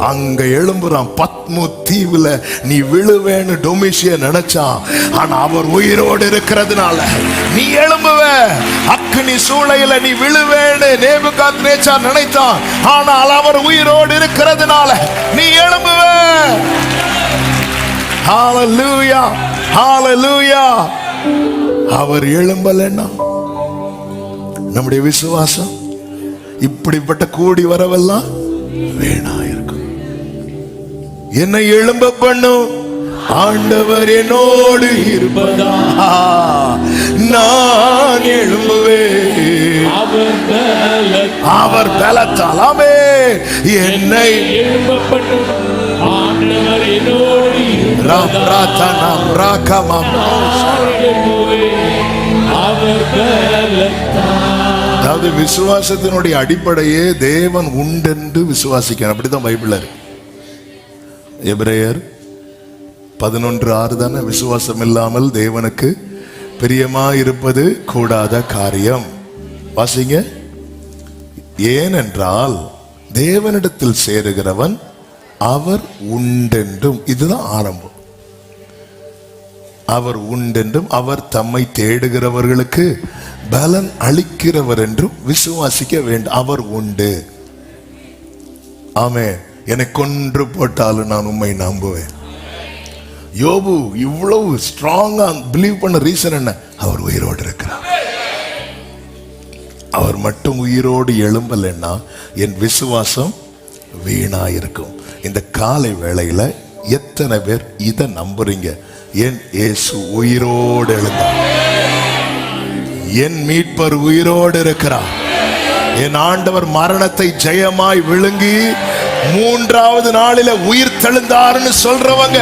அங்க எழும்புறான் பத்மு தீவுல நீ விழுவேன்னு டொமிஷிய நினைச்சான். ஆனா அவர் உயிரோடு இருக்கிறதுனால நீ எழும்புவ. அக்னி சூளையில நீ விழுவேன்னு நேபுகாத்நேச்சார் நினைத்தான். ஆனால் அவர் உயிரோடு இருக்கிறதுனால நீ எழும்புவ. ஹல்லேலூயா, ஹல்லேலூயா. அவர் எழும்பலன்னா நம்முடைய விசுவாசம் இப்படிப்பட்ட கூடி வரவெல்லாம் வீணா இருக்கும். என்னை எழும்ப பண்ணும் ஆண்டவர் என்னோடு இருப்பதா நான் எழும்புவேன். அவர் பலத்தாலாமே என்னை எழும்ப பண்ணும் ஆண்டவர் என்னோடு அதாவது விசுவாசத்தினுடைய அடிப்படையே தேவன் உண்டென்று விசுவாசிக்கணும். அப்படிதான் பைபிள்ல இருக்கு. எபிரேயர் 11:6 தானே, விசுவாசம் இல்லாமல் தேவனுக்கு பிரியமாயிருப்பது கூடாத காரியம். வாசிங்க. ஏனென்றால் தேவனிடத்தில் சேருகிறவன் அவர் உண்டென்றும், இதுதான் ஆரம்பம். அவர் உண்டென்றும் அவர் தம்மை தேடுகிறவர்களுக்கு பலன் அளிக்கிறவர் என்றும் விசுவாசிக்க வேண்டும். அவர் உண்டு. ஆமென். என்னை கொன்று போட்டாலும் நான் உம்மை நம்புவேன். யோபு இவ்வளவு ஸ்ட்ராங்கா பிலீவ் பண்ண ரீசன் என்ன? அவர் உயிரோடு இருக்கிறார். அவர் மட்டும் உயிரோடு எழும்பலன்னா என் விசுவாசம் வீணா இருக்கும். இந்த காலை வேளையில எத்தனை பேர் இதை நம்புறீங்க? என் இயேசு உயிரோடு எழுந்தார். என் மீட்பர் உயிரோடு இருக்கிறார். என் ஆண்டவர் மரணத்தை ஜெயமாய் விழுங்கி 3வது நாளில உயிர் தெழுந்தார்னு சொல்றவங்க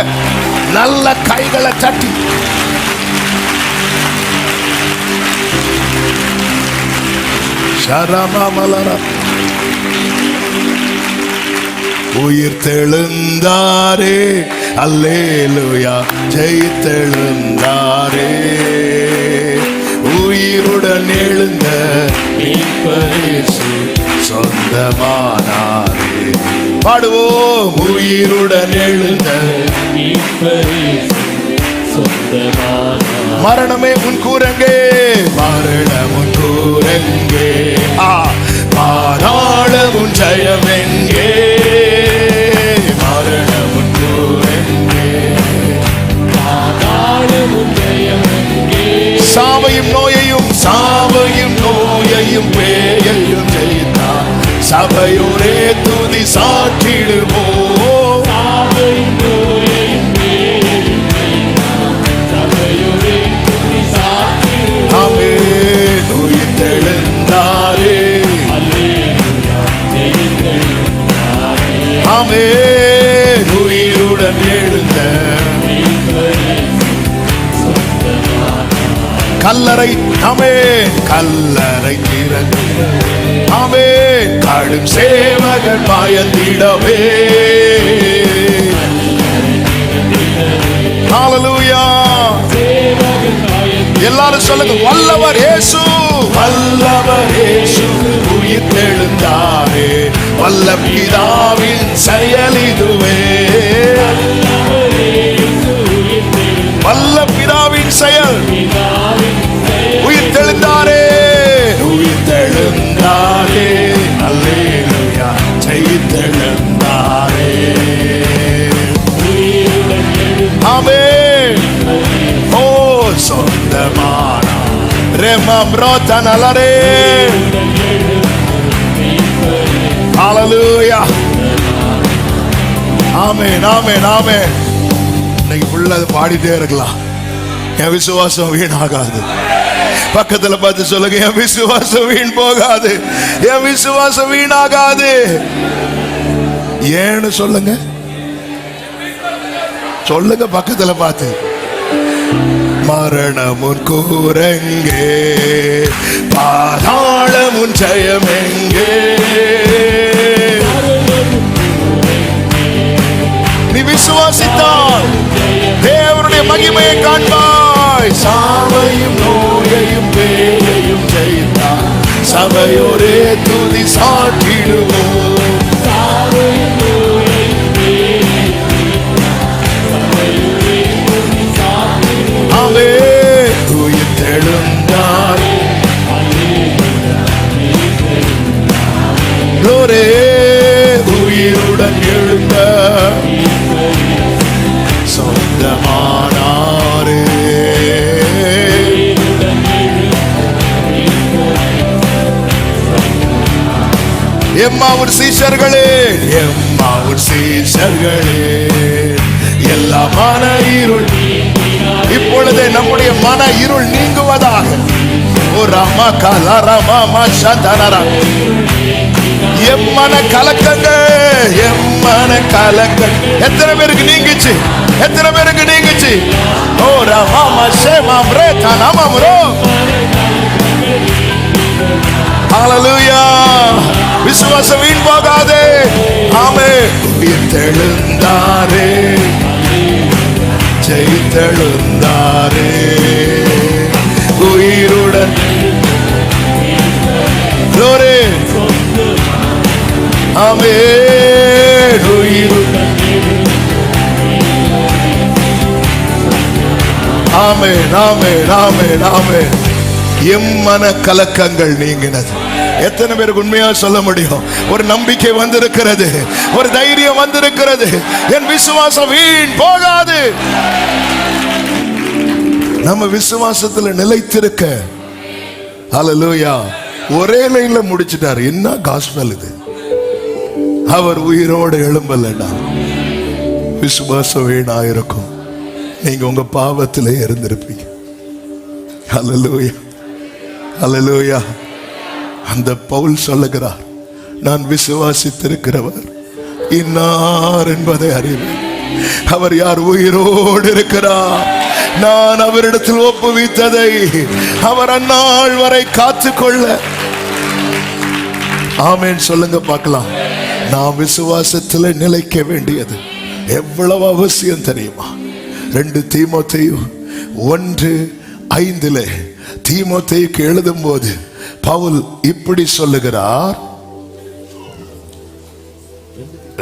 நல்ல கைகளை தட்டி உயிர் தெழுந்தாரே, அல்லேலூயா, ஜெயித்தெழுந்தாரே, உயிருடன் எழுந்த மீட்பரேசு சொந்தமானாரே. பாடுவோம். உயிருடன் எழுந்த மீட்பரேசு சொந்தமானாரே. மரணமே உன் கூரங்கே, மரணம் உன் கூரங்கே, பாதாளம் உன் ஜெயமெங்கே. மரணம் உன் கூரங்கே, பாதாளம் உன் ஜெயமெங்கே. சாவையும் நோயையும் பேயையும் ஜெயித்தார். சபையோரே துதி சாற்றிடுவோம். சாவையும் நோயையும் பேயையும் ஜெயித்தார். சபையோரே துதி சாற்றிடுவோம். ஆமென். உயிர் தெழுந்தாரே, அல்லேலூயா, உயிருடன் எழுந்த கல்லறை ஆமே கல்லறை திறந்து ஆமே கடும் சேவகன் பயந்திடவே ஹalleluya எல்லாரும் சொல்லுங்க வல்லவர் இயேசு வல்லவர் இயேசு உயிர்த்தெழுந்தாரே வல்ல பிதாவின் செயல் இதுவே வல்ல பிதாவின் செயல் உயிர்த்தெழுந்தாரே உயிர்த்தெழுந்தாரே அல்லேலூயா ஜெயித்தெழுந்தாரே ஆமென் ஓ சொந்தமான ரெமம்ரோதனலரே ஹalleluya ஆமென் ஆமென் ஆமென் இன்னைக்கு ஃபுல்லா பாடிட்டே இருக்கலாம் என் விசுவாசம் வீணாகாது பக்கத்துல பார்த்து சொல்லுங்க என் விசுவாசம் வீண் போகாது என் விசுவாசம் வீணாகாது ஏன்னு சொல்லுங்க சொல்லுங்க பக்கத்துல பார்த்து மரணமுன் கூரங்கே பாதாளமுன் ஜெயமெங்கே நீ விசுவாசித்தால் தேவனுடைய மகிமையை காண்பாய் சாவையும் நோயையும் பேயையும் ஜெயித்தார் சபையோரே துதி சாட்டிடுவோம் அவே உயிர்த்தெழுந்தார் ஒரே உயிருடன் எழுந்த சொந்தமானாரே எம்மாவூர் சீஷர்களே எம்மாவூர் சீஷர்களே எல்லா மன இருள் இப்பொழுதே நம்முடைய மன இருள் நீங்குவதாக ஒரு அம்மா கலரமா சந்தனரா எம்மன கலக்கங்கள் எம்மன கலக்கங்கள் எத்தனை பேருக்கு நீங்குச்சு எத்தனை பேருக்கு நீங்குச்சு ஓ ரமா சேமாம் ரே தனமம் ரோ ஹalleluya விசுவாசம் வீண் போகாதே ஆமென் உயிர்த்தெழுந்தாரே ஜெயித்தெழுந்தாரே உயிருடன் glory ஆமென் உயிருடன் ஆமென் ஆமென் ஆமென் ஆமென் எம்மன கலக்கங்கள் நீங்கினது எத்தனை பேருக்கு உண்மையா சொல்ல முடியும் ஒரு நம்பிக்கை வந்திருக்கிறது ஒரு தைரியம் வந்திருக்கிறது என் விசுவாசம் வீண் போகாது நம்ம விசுவாசத்துல நிலைத்திருக்க ஹalleluya ஒரே லைன்ல முடிச்சிட்டார் என்ன காஸ்பல் இது அவர் உயிரோடு எழும்பலடா விசுவாசம் வீணாயிருக்கும் நீங்க உங்க பாவத்திலே இருந்திருப்பீங்க ஹalleluya ஹalleluya அந்த பவுல் சொல்லுகிறார் நான் விசுவாசித்திருக்கிறவர் இன்னார் என்பதை அறிவேன் அவர் யார் உயிரோடு இருக்கிறார் நான் அவரிடத்தில் ஒப்புவித்ததை அவர் அந்நாள் வரை காத்துக்கொள்ள ஆமென் சொல்லுங்க பார்க்கலாம் நாம் விசுவாசத்தில் நிலைக்க வேண்டியது எவ்வளவு அவசியம் தெரியுமா 2 தீமோத்தேயு 1:5 தீமோத்தேயுக்கு எழுதும் போது பவுல் இப்படி சொல்லுகிறார்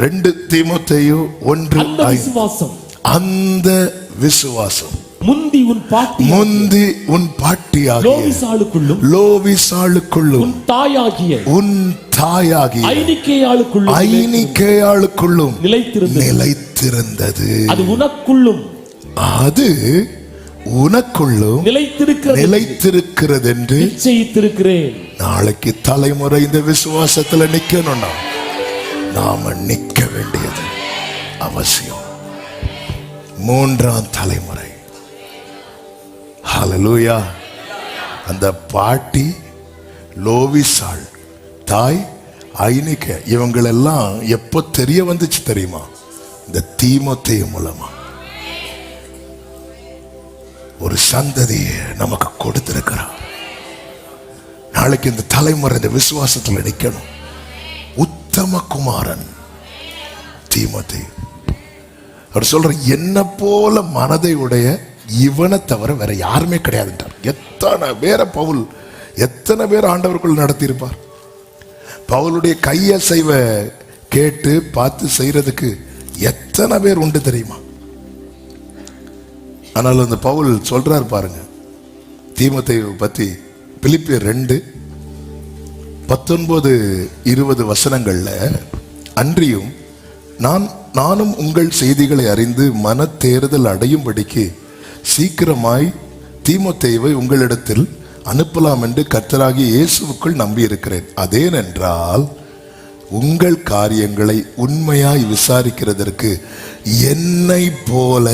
2 தீமோத்தேயு 1:5 அந்த விசுவாசம் முந்தி உன் பாட்டியாகிய லோவிசாளுக்குள்ளும் உன் தாயாகிய ஐனிக்கேயாளுக்குள்ளும் நிலைத்திருந்தது அது உனக்குள்ளும் நிலைத்திருக்கிறது என்று நிச்சயித்திருக்கிறேன். நாளைக்கு தலைமுறை இந்த விசுவாசத்துல நிக்கணும்னா நாம நிக்க வேண்டியது அவசியம். 3ஆம் தலைமுறை ஹalleluya. அந்த பாட்டி லோவிசாள் தாய் ஐனிக்க இவங்களெல்லாம் எப்போ தெரிய வந்துச்சு தெரியுமா? இந்த தீமோத்தேயு மூலமா ஒரு சந்ததியை நமக்கு கொடுத்திருக்கிறார். நாளைக்கு இந்த தலைமுறை இந்த விசுவாசத்தில் நிற்கணும். உத்தம குமாரன் தீமோத்தேயு. அவர் சொல்ற, என்ன போல மனதை உடைய இவனை தவிர வேற யாருமே கிடையாதுன்றார். எத்தனை பேரை பவுல் எத்தனை பேர் ஆண்டவருக்குள் நடத்தியிருப்பார். பவுலுடைய கையசைவ கேட்டு பார்த்து செய்யறதுக்கு எத்தனை பேர் உண்டு தெரியுமா? ஆனால் அந்த பவுல் சொல்றார் பாருங்க, தீமோத்தேயுவை பத்தி பிலிப்பியர் 2:19-20 வசனங்கள்ல, அன்றியும் நானும் உங்கள் செய்திகளை அறிந்து மன தேறுதல் அடையும்படிக்கு சீக்கிரமாய் தீமோத்தேயுவை உங்களிடத்தில் அனுப்பலாம் என்று கர்த்தராகிய இயேசுவுக்குள் நம்பி இருக்கிறேன். அதேனென்றால் உங்கள் காரியங்களை உண்மையாய் விசாரிக்கிறதற்கு என்னை போல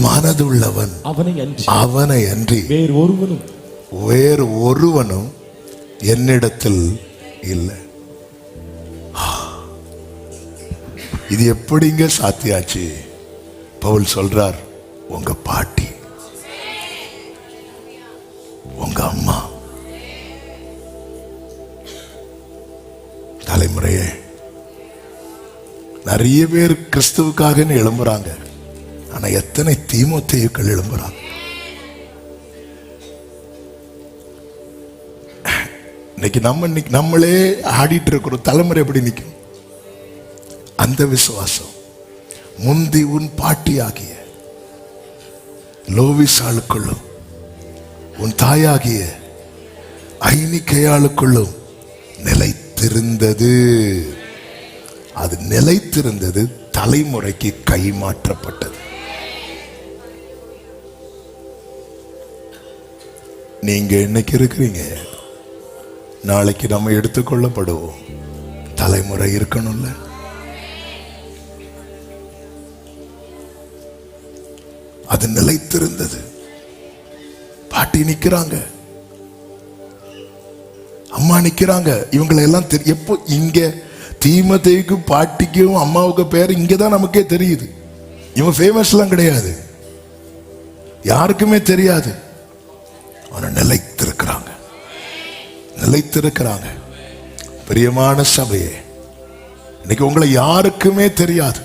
மனதுள்ளவன் அவனை அன்றி வேறு ஒருவனும் என்னிடத்தில் இல்லை. இது எப்படிங்க சாத்தியாச்சு? பவுல் சொல்றார், உங்க பாட்டி, உங்க அம்மா, தலைமுறையே. நிறைய பேர் கிறிஸ்துவுக்காக எழும்புறாங்க, ஆனா எத்தனை தீமோத்தேயுக்கள் எழும்புறாங்க. இன்னைக்கு நம்மளே ஆடிட்டு இருக்கிற தலைமுறை எப்படி நிற்கும்? அந்த விசுவாசம் முந்தி உன் பாட்டி ஆகிய லோவிசாளுக்குள்ளும் உன் தாயாகிய ஐனிக்கையாளுக்குள்ளும் நிலைத்திருந்தது. அது நிலைத்திருந்தது, தலைமுறைக்கு கைமாற்றப்பட்டது. நீங்க இன்னைக்கு இருக்கிறீங்க, நாளைக்கு நம்ம எடுத்துக்கொள்ளப்படுவோம். தலைமுறை இருக்கணும்ல. அது நிலைத்திருந்தது. பாட்டி நிக்கிறாங்க, அம்மா நிக்கிறாங்க, இவங்களை எல்லாம் எப்போ இங்க தீமோத்தேயுக்கு பாட்டிக்கும் அம்மாவுக்கு பேர் இங்கதான் நமக்கே தெரியுது. இவன் ஃபேமஸ் எல்லாம் கிடையாது, யாருக்குமே தெரியாது. ஆனா நிலைத்திருக்கிறாங்க, நிலைத்திருக்கிறாங்க. பிரியமான சபையே, இன்னைக்கு உங்களை யாருக்குமே தெரியாது,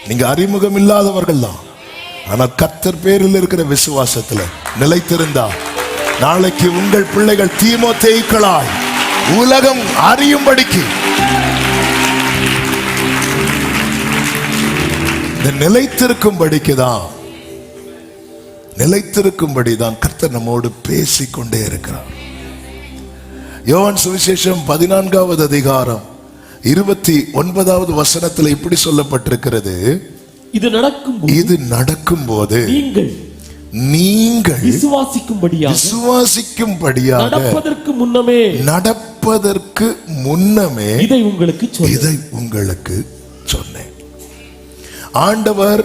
நீங்க அறிமுகம் இல்லாதவர்கள் தான். ஆனா கர்த்தர் பேரில் இருக்கிற விசுவாசத்துல நிலைத்திருந்தா நாளைக்கு உங்கள் பிள்ளைகள் தீமோத்தேயுக்களாய் உலகம் அறியும்படிக்கு நிலைத்திருக்கும்படிதான் கர்த்தர் நம்மோடு பேசிக்கொண்டே இருக்கிறார். யோவான் சுவிசேஷம் 14வது அதிகாரம் 29வது வசனத்தில் இப்படி சொல்லப்பட்டிருக்கிறது, இது நடக்கும்போது நீங்கள் விசுவாசிக்கும்படியாக நடப்பதற்கு முன்னமே இதை உங்களுக்கு சொன்னேன். ஆண்டவர்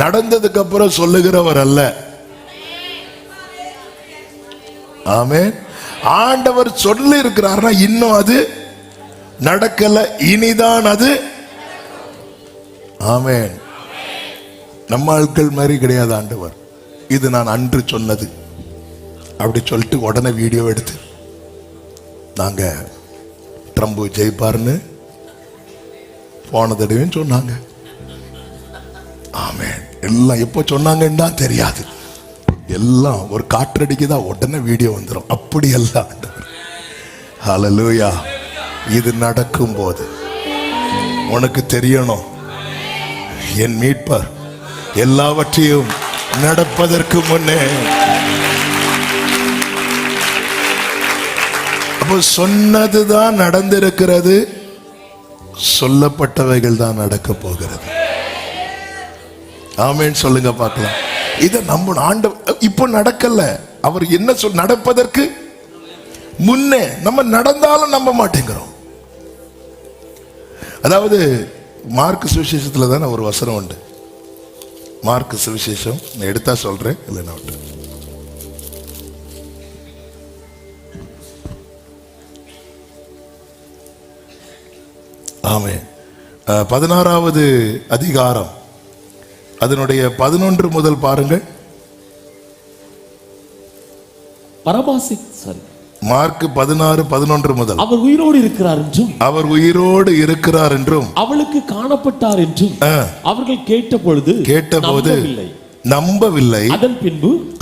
நடந்ததுக்கு அப்புறம் சொல்லுகிறவர் அல்ல. ஆமென். ஆண்டவர் சொல்லி இருக்கிறார்னா இன்னும் அது நடக்கல, இனிதான் அது. ஆமென். நம்ம ஆட்கள் மாதிரி கிடையாது ஆண்டவர். இது நான் அன்று சொன்னது அப்படி சொல்லிட்டு உடனே வீடியோ எடுத்து நாங்க ட்ரம்ப் ஜெயிப்பார்னு போன தடவையும் சொன்னாங்க. ஆமென். எல்லாம் எப்போ சொன்னாங்கன்னு தான் தெரியாது, எல்லாம் ஒரு காற்றடிக்குதான் உடனே வீடியோ வந்துடும். அப்படி எல்லாம் ஆண்டவர். ஹல்லேலூயா. இது நடக்கும் போது உனக்கு தெரியணும், என் மீட்பர் எல்லாவற்றையும் நடப்பதற்கு முன்னே. அப்போ சொன்னதுதான் நடந்திருக்கிறது, சொல்லப்பட்டவைகள் தான் நடக்க போகிறது. ஆமென் சொல்லுங்க பார்க்கலாம். இதை நம்ம ஆண்டவர் இப்போ நடக்கல, அவர் என்ன நடப்பதற்கு முன்னே. நம்ம நடந்தாலும் நம்ப மாட்டேங்கிறோம். அதாவது மார்க் சுவிசேஷத்துல தானே ஒரு வசனம் உண்டு. மார்க் சுவிசேஷம் நான் எடுத்தா சொல்றேன், இல்லைன்னா விட்டு. ஆமென். 16வது அதிகாரம் அதனுடைய 11 முதல் பாருங்கள். மார்க் 16:11 முதல். அவர் உயிரோடு இருக்கிறார் என்றும் அவர் உயிரோடு இருக்கிறார் என்றும் அவளுக்கு காணப்பட்டார் என்றும் அவர்கள் கேட்டபோது நம்பவில்லை.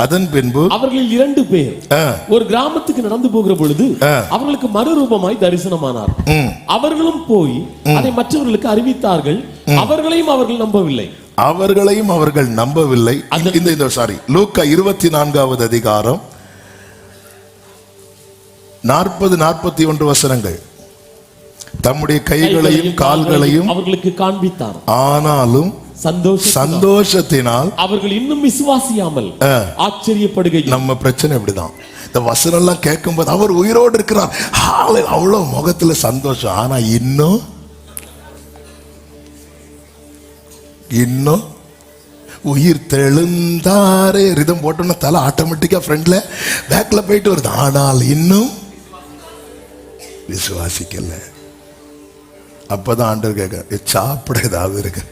அதன் பின்பு அவர்களில் 2 பேர் ஒரு கிராமத்துக்கு நடந்து போகிற பொழுது அவர்களுக்கு மறுரூபமாய் தரிசனமானார். அவர்களும் போய் அதை மற்றவர்களுக்கு அறிவித்தார்கள். அவர்களையும் அவர்கள் நம்பவில்லை. லூக்கா 24வது அதிகாரம் 40-41 வசனங்கள். தம்முடைய கைகளையும் கால்களையும் அவர்களுக்கு காண்பித்தார். ஆனாலும் சந்தோஷத்தினால் அவர்கள் இன்னும் விசுவாசியாமல் ஆச்சரியப்படுகையில். நம்ம பிரச்சனை இப்படிதான். இந்த வசனம் எல்லாம் கேட்கும் போது அவர் உயிரோடு இருக்கிறார், அவ்வளவு முகத்துல சந்தோஷம். ஆனா இன்னும் உயிர் தெழுந்தாரே ரிதம் போட்டோம்னா தலை ஆட்டோமேட்டிக்கா ஃப்ரண்ட்ல பேக்ல போயிட்டு வருது. ஆனால் இன்னும் விசுவாசிக்கல. அப்பதான் ஆண்டவர் கேட்க, சாப்பிட ஏதாவது இருக்கு?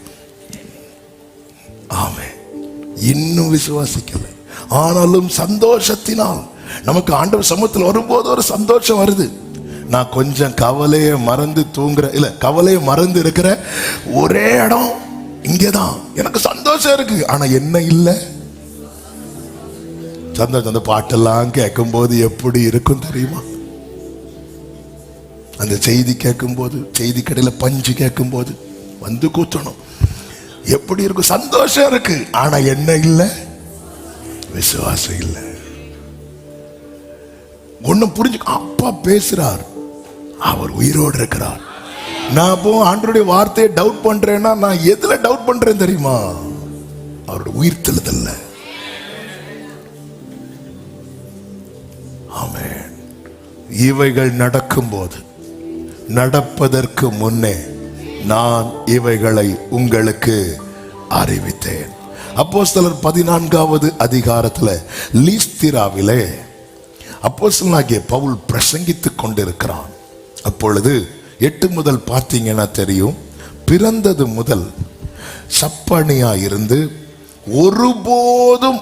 ஆமே, இன்னும் விசுவாசிக்கல. ஆனாலும் சந்தோஷத்தினால் நமக்கு ஆண்டவர் சமூகத்தில் வரும்போது ஒரு சந்தோஷம் வருது. நான் கொஞ்சம் கவலையை மறந்து கவலையை மறந்து இருக்கிற ஒரே இடம் இங்கேதான். எனக்கு சந்தோஷம் இருக்கு, ஆனா என்ன இல்லை சந்தோஷம். அந்த பாட்டெல்லாம் கேட்கும் போது எப்படி இருக்கும் தெரியுமா? அந்த செய்தி கேட்கும் போது, செய்தி கடையில பஞ்சு கேட்கும் போது வந்து கூத்தணும், எப்படி இருக்கும்? சந்தோஷம் இருக்கு, ஆனா என்ன இல்லை? விசுவாசம் இல்லை. ஒன்னும் புரிஞ்சு, அப்பா பேசுறார், அவர் உயிரோடு இருக்கிறார். நான் அப்போ ஆண்டவருடைய வார்த்தையை டவுட் பண்றேன்னா நான் எதுல டவுட் பண்றேன் தெரியுமா? அவருடைய உயிர்த்தெழுதல்ல. ஆமென். இவைகள் நடக்கும்போது, நடப்பதற்கு முன்னே நான் இவைகளை உங்களுக்கு அறிவித்தேன். அப்போஸ்தலர் 14வது அதிகாரத்துல லீஸ்திராவிலே அப்போஸ்தலனாகிய பவுல் பிரசங்கித்துக் கொண்டிருக்கிறான். அப்பொழுது 8 முதல் பார்த்தீங்கன்னா தெரியும், பிறந்தது முதல் சப்பனியா இருந்து ஒருபோதும்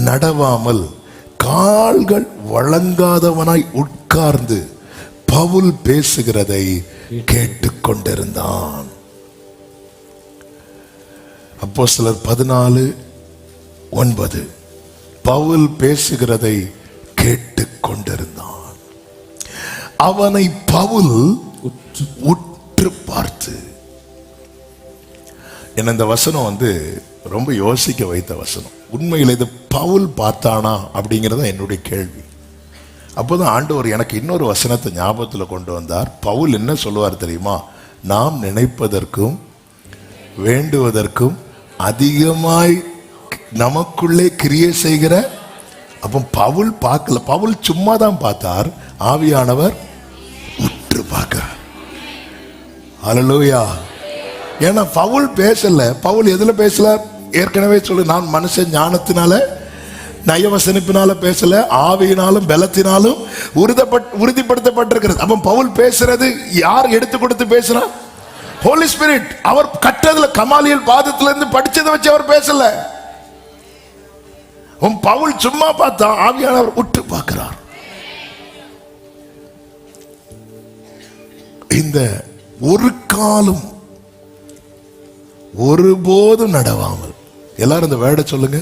நடவாமல் கால்கள் வழங்காதவனாய் உட்கார்ந்து பவுல் பேசுகிறதை கேட்டுக்கொண்டிருந்தான். அப்போஸ்தலர் 14:9 பவுல் பேசுகிறதை கேட்டுக்கொண்டிருந்தான். அவனை பவுல் உற்று பார்த்து, என்ன இந்த வசனம் ரொம்ப யோசிக்க வைத்த வசனம். உண்மையில் இது பவுல் பார்த்தானா அப்படிங்கிறத என்னுடைய கேள்வி. அப்போதான் ஆண்டவர் எனக்கு இன்னொரு வசனத்தை ஞாபகத்தில் கொண்டு வந்தார். பவுல் என்ன சொல்லுவார் தெரியுமா? நாம் நினைப்பதற்கும் வேண்டுவதற்கும் அதிகமாய் நமக்குள்ளே கிரியை செய்கிற. அப்போ பவுல் பார்க்கல, பவுல் சும்மா தான் பார்த்தார், ஆவியானவர் உற்று பார்க்கிறார். அல்லேலூயா. ஏன்னா பவுல் பேசல. பவுல் எதுல பேசல? ஏற்கனவே சொல்லு, நான் மனுஷன் ஞானத்தினால நயவசனிப்பினால பேசல, ஆவியினாலும் பலத்தினாலும் உறுதிப்படுத்தப்பட்டிருக்கிறது. அப்ப பவுல் பேசுறது யார் எடுத்து கொடுத்து பேசுறா? ஹோலி ஸ்பிரிட். அவர் கற்றதுல கமாலியல் பாதத்துல இருந்து படிச்சதை வச்சு அவர் பேசல. பவுல் சும்மா பார்த்தா, ஆவியானவர் உற்று பார்க்கிறார். இந்த ஒரு காலம் ஒருபோதும் நடவாமல், எல்லாரும் இந்த வேர்டை சொல்லுங்க.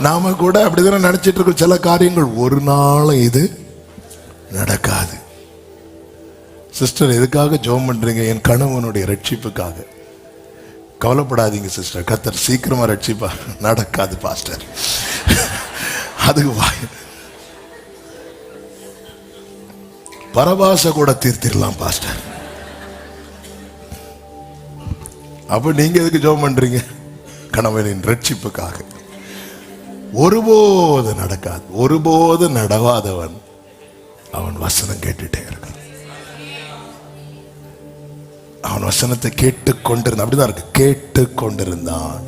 நாம கூட அப்படிதான் நினைச்சிட்டு இருக்கோம். சில காரியங்கள் ஒரு நாளும் இது நடக்காது. சிஸ்டர், எதுக்காக ஜெபம் பண்றீங்க? என் கணவனுடைய ரட்சிப்புக்காக. கவலைப்படாதீங்க சிஸ்டர், கர்த்தர் சீக்கிரமா ரட்சிப்பா. நடக்காது பாஸ்டர், அதுக்கு பரபாச கூட தீர்த்திடலாம் பாஸ்டர். அப்ப நீங்க எதுக்கு ஜெபம் பண்றீங்க? கணவனின் ரட்சிப்புக்காக. ஒருபோது நடக்காது. ஒருபோது நடவாதவன் அவன் வசனம் கேட்டுட்டே இருக்கான். அவன் வசனத்தை கேட்டுக்கொண்டிருந்தான். அப்படிதான் இருக்கு, கேட்டுக்கொண்டிருந்தான்.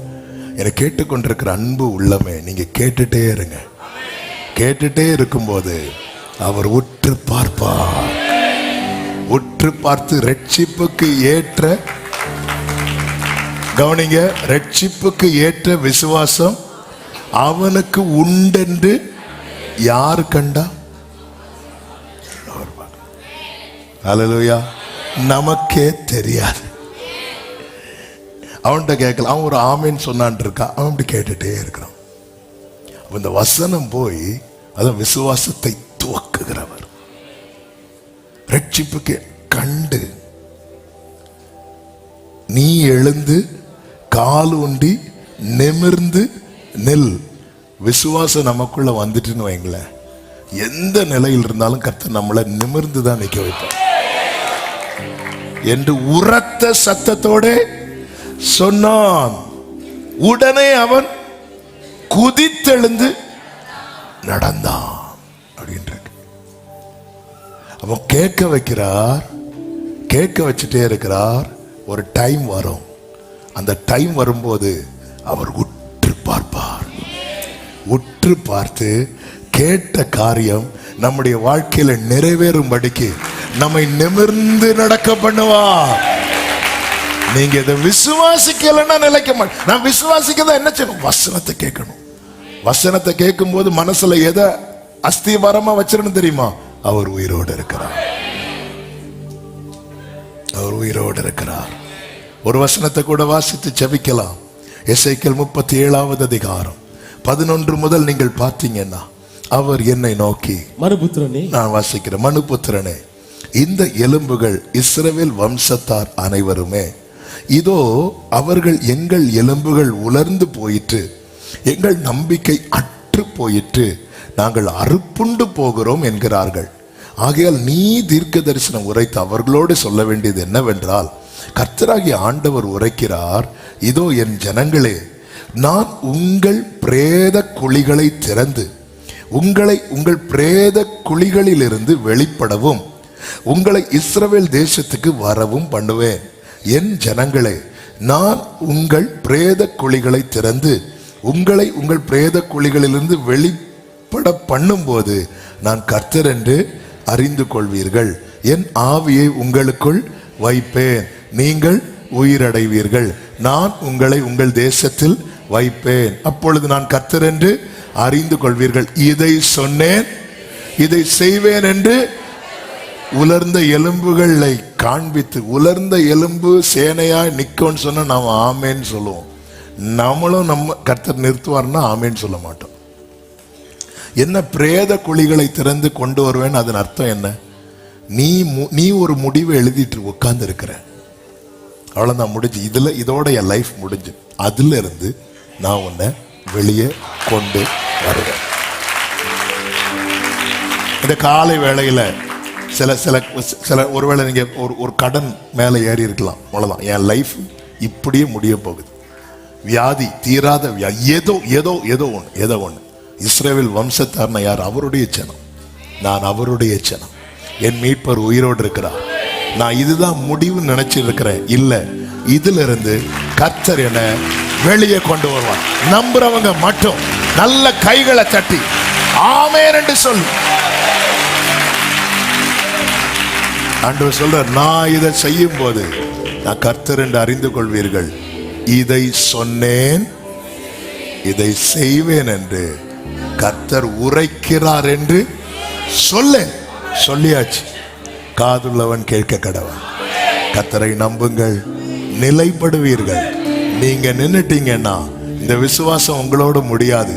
என்னை கேட்டுக்கொண்டிருக்கிற அன்பு உள்ளமே, நீங்க கேட்டுட்டே இருங்க. கேட்டுட்டே இருக்கும்போது அவர் உற்று பார்ப்பார். உற்று பார்த்து ரட்சிப்புக்கு ஏற்ற கவனிங்க, ரட்சிப்புக்கு ஏற்ற விசுவாசம் அவனுக்கு உண்டென்று யார் கண்டா? அல்லேலூயா. நமக்கே தெரியாது. அவன்கிட்ட கேட்கலாம். அவன் ஒரு ஆமேன்னு சொன்னான் இருக்கா, அவன் இப்படி கேட்டுட்டே இருக்கிறான். இந்த வசனம் போய் அதான் விசுவாசத்தை துவக்குகிறவர். ரட்சிப்புக்கு கண்டு நீ எழுந்து கால் ஊண்டி நிமிர்ந்து நில். விசுவாசம் நமக்குள்ள வந்துட்டுன்னு வைங்களேன், எந்த நிலையில் இருந்தாலும் கர்த்தர் நம்மளை நிமிர்ந்து தான் நிற்க வைப்பார் என்று உரத்த சத்தத்தோட சொன்னான். உடனே அவன் குதித்தெழுந்து நடந்தான் அப்படின்ற. அவன் கேட்க வைக்கிறார், கேட்க வச்சுட்டே இருக்கிறார். ஒரு டைம் வரும், அந்த டைம் வரும்போது அவர் உற்று பார்ப்பார். உற்று பார்த்து கேட்ட காரியம் நம்முடைய வாழ்க்கையில நிறைவேறும்படிக்கு நம்மை நிமிர்ந்து நடக்க பண்ணுவார். நீங்க இதை விசுவாசிக்கலன்னா நிலைக்க மாட்டேன். நான் விசுவாசிக்கதான் என்ன செய்யணும்? வசனத்தை கேட்கணும். வசனத்தை கேட்கும் போது மனசுல எதை அஸ்திவாரமா வச்சிருன்னு தெரியுமா? அவர் உயிரோடு இருக்கிறார். அவர் உயிரோடு இருக்கிறார். ஒரு வசனத்தை கூட வாசித்து ஜெபிக்கலாம். எசேக்கியேல் 37வது அதிகாரம் 11 முதல் நீங்கள் பார்த்தீங்கன்னா, அவர் என்னை நோக்கி, மனுபுத்திரனே, நான் வாசிக்கிறேன், மனுபுத்திரனே, இந்த எலும்புகள் இஸ்ரவேல் வம்சத்தார் அனைவருமே, இதோ அவர்கள் எங்கள் எலும்புகள் உலர்ந்து போயிற்று, எங்கள் நம்பிக்கை அற்று போயிற்று, நாங்கள் அறுப்புண்டு போகிறோம் என்கிறார்கள். ஆகையால் நீ தீர்க்க தரிசனம் உரைத்து அவர்களோடு சொல்ல வேண்டியது என்னவென்றால், கர்த்தராகிய ஆண்டவர் உரைக்கிறார், இதோ என் ஜனங்களே, நான் உங்கள் பிரேத குழிகளை திறந்து உங்களை உங்கள் பிரேத குழிகளிலிருந்து வெளிப்படவும் உங்களை இஸ்ரவேல் தேசத்துக்கு வரவும் பண்ணுவேன். என் ஜனங்களே, நான் உங்கள் பிரேத குழிகளை திறந்து உங்களை உங்கள் பிரேத குழிகளிலிருந்து வெளிப்பட பண்ணும்போது நான் கர்த்தர் என்று அறிந்து கொள்வீர்கள். என் ஆவியை உங்களுக்குள் வைப்பேன், நீங்கள் உயிரடைவீர்கள். நான் உங்களை உங்கள் தேசத்தில் வைப்பேன், அப்பொழுது நான் கர்த்தர் என்று அறிந்து கொள்வீர்கள். இதை சொன்னேன், இதை செய்வேன் என்று உலர்ந்த எலும்புகளை காண்பித்து, உலர்ந்த எலும்பு சேனையாய் நிற்கும்னு சொன்னா நாம் ஆமேன்னு சொல்லுவோம். நம்மளும் நம்ம கர்த்தர் நிறுத்துவார்னா ஆமேன்னு சொல்ல மாட்டோம். என்ன பிரேத குழிகளை திறந்து கொண்டு வருவேன், அதன் அர்த்தம் என்ன? நீ ஒரு முடிவை எழுதிட்டு உட்கார்ந்து இருக்கிற, அவ்வளவுதான், முடிஞ்சு. இதோட என் லைஃப் முடிஞ்சு. அதுல இருந்து நான் உன்னை வெளியே கொண்டு வருவேன். இந்த காலை வேளையில சில சில சில ஒருவேளை நீங்க ஒரு கடன் மேல ஏறி இருக்கலாம். அவ்வளவுதான், என் லைஃப் இப்படியே முடிய போகுது. வியாதி, தீராத வியாதி, ஏதோ ஒண்ணு. இஸ்ரவேல் வம்சத்தார்னா யார்? அவருடைய ஜனம். நான் அவருடைய ஜனம். என் மீட்பர் உயிரோடு இருக்கிறார். நான் இதுதான் முடிவு நினைச்சிருக்கிறேன். இல்ல, இதுல இருந்து கர்த்தர் என வெளியே கொண்டு வருவார். நம்புறவங்க மட்டும் நல்ல கைகளை தட்டி ஆமென் என்று சொல்லு. ஆண்டவர் சொல்றார், நான் இதை செய்யும் போது நான் கர்த்தர் என்று அறிந்து கொள்வீர்கள். இதை சொன்னேன், இதை செய்வேன் என்று கர்த்தர் உரைக்கிறார் என்று சொல்லியாச்சு. காதுள்ளவன் கேட்க கடவன். கர்த்தரை நம்புங்கள், நிலைப்படுவீர்கள். நீங்க நின்னுட்டீங்கன்னா இந்த விசுவாசம் உங்களோட முடியாது.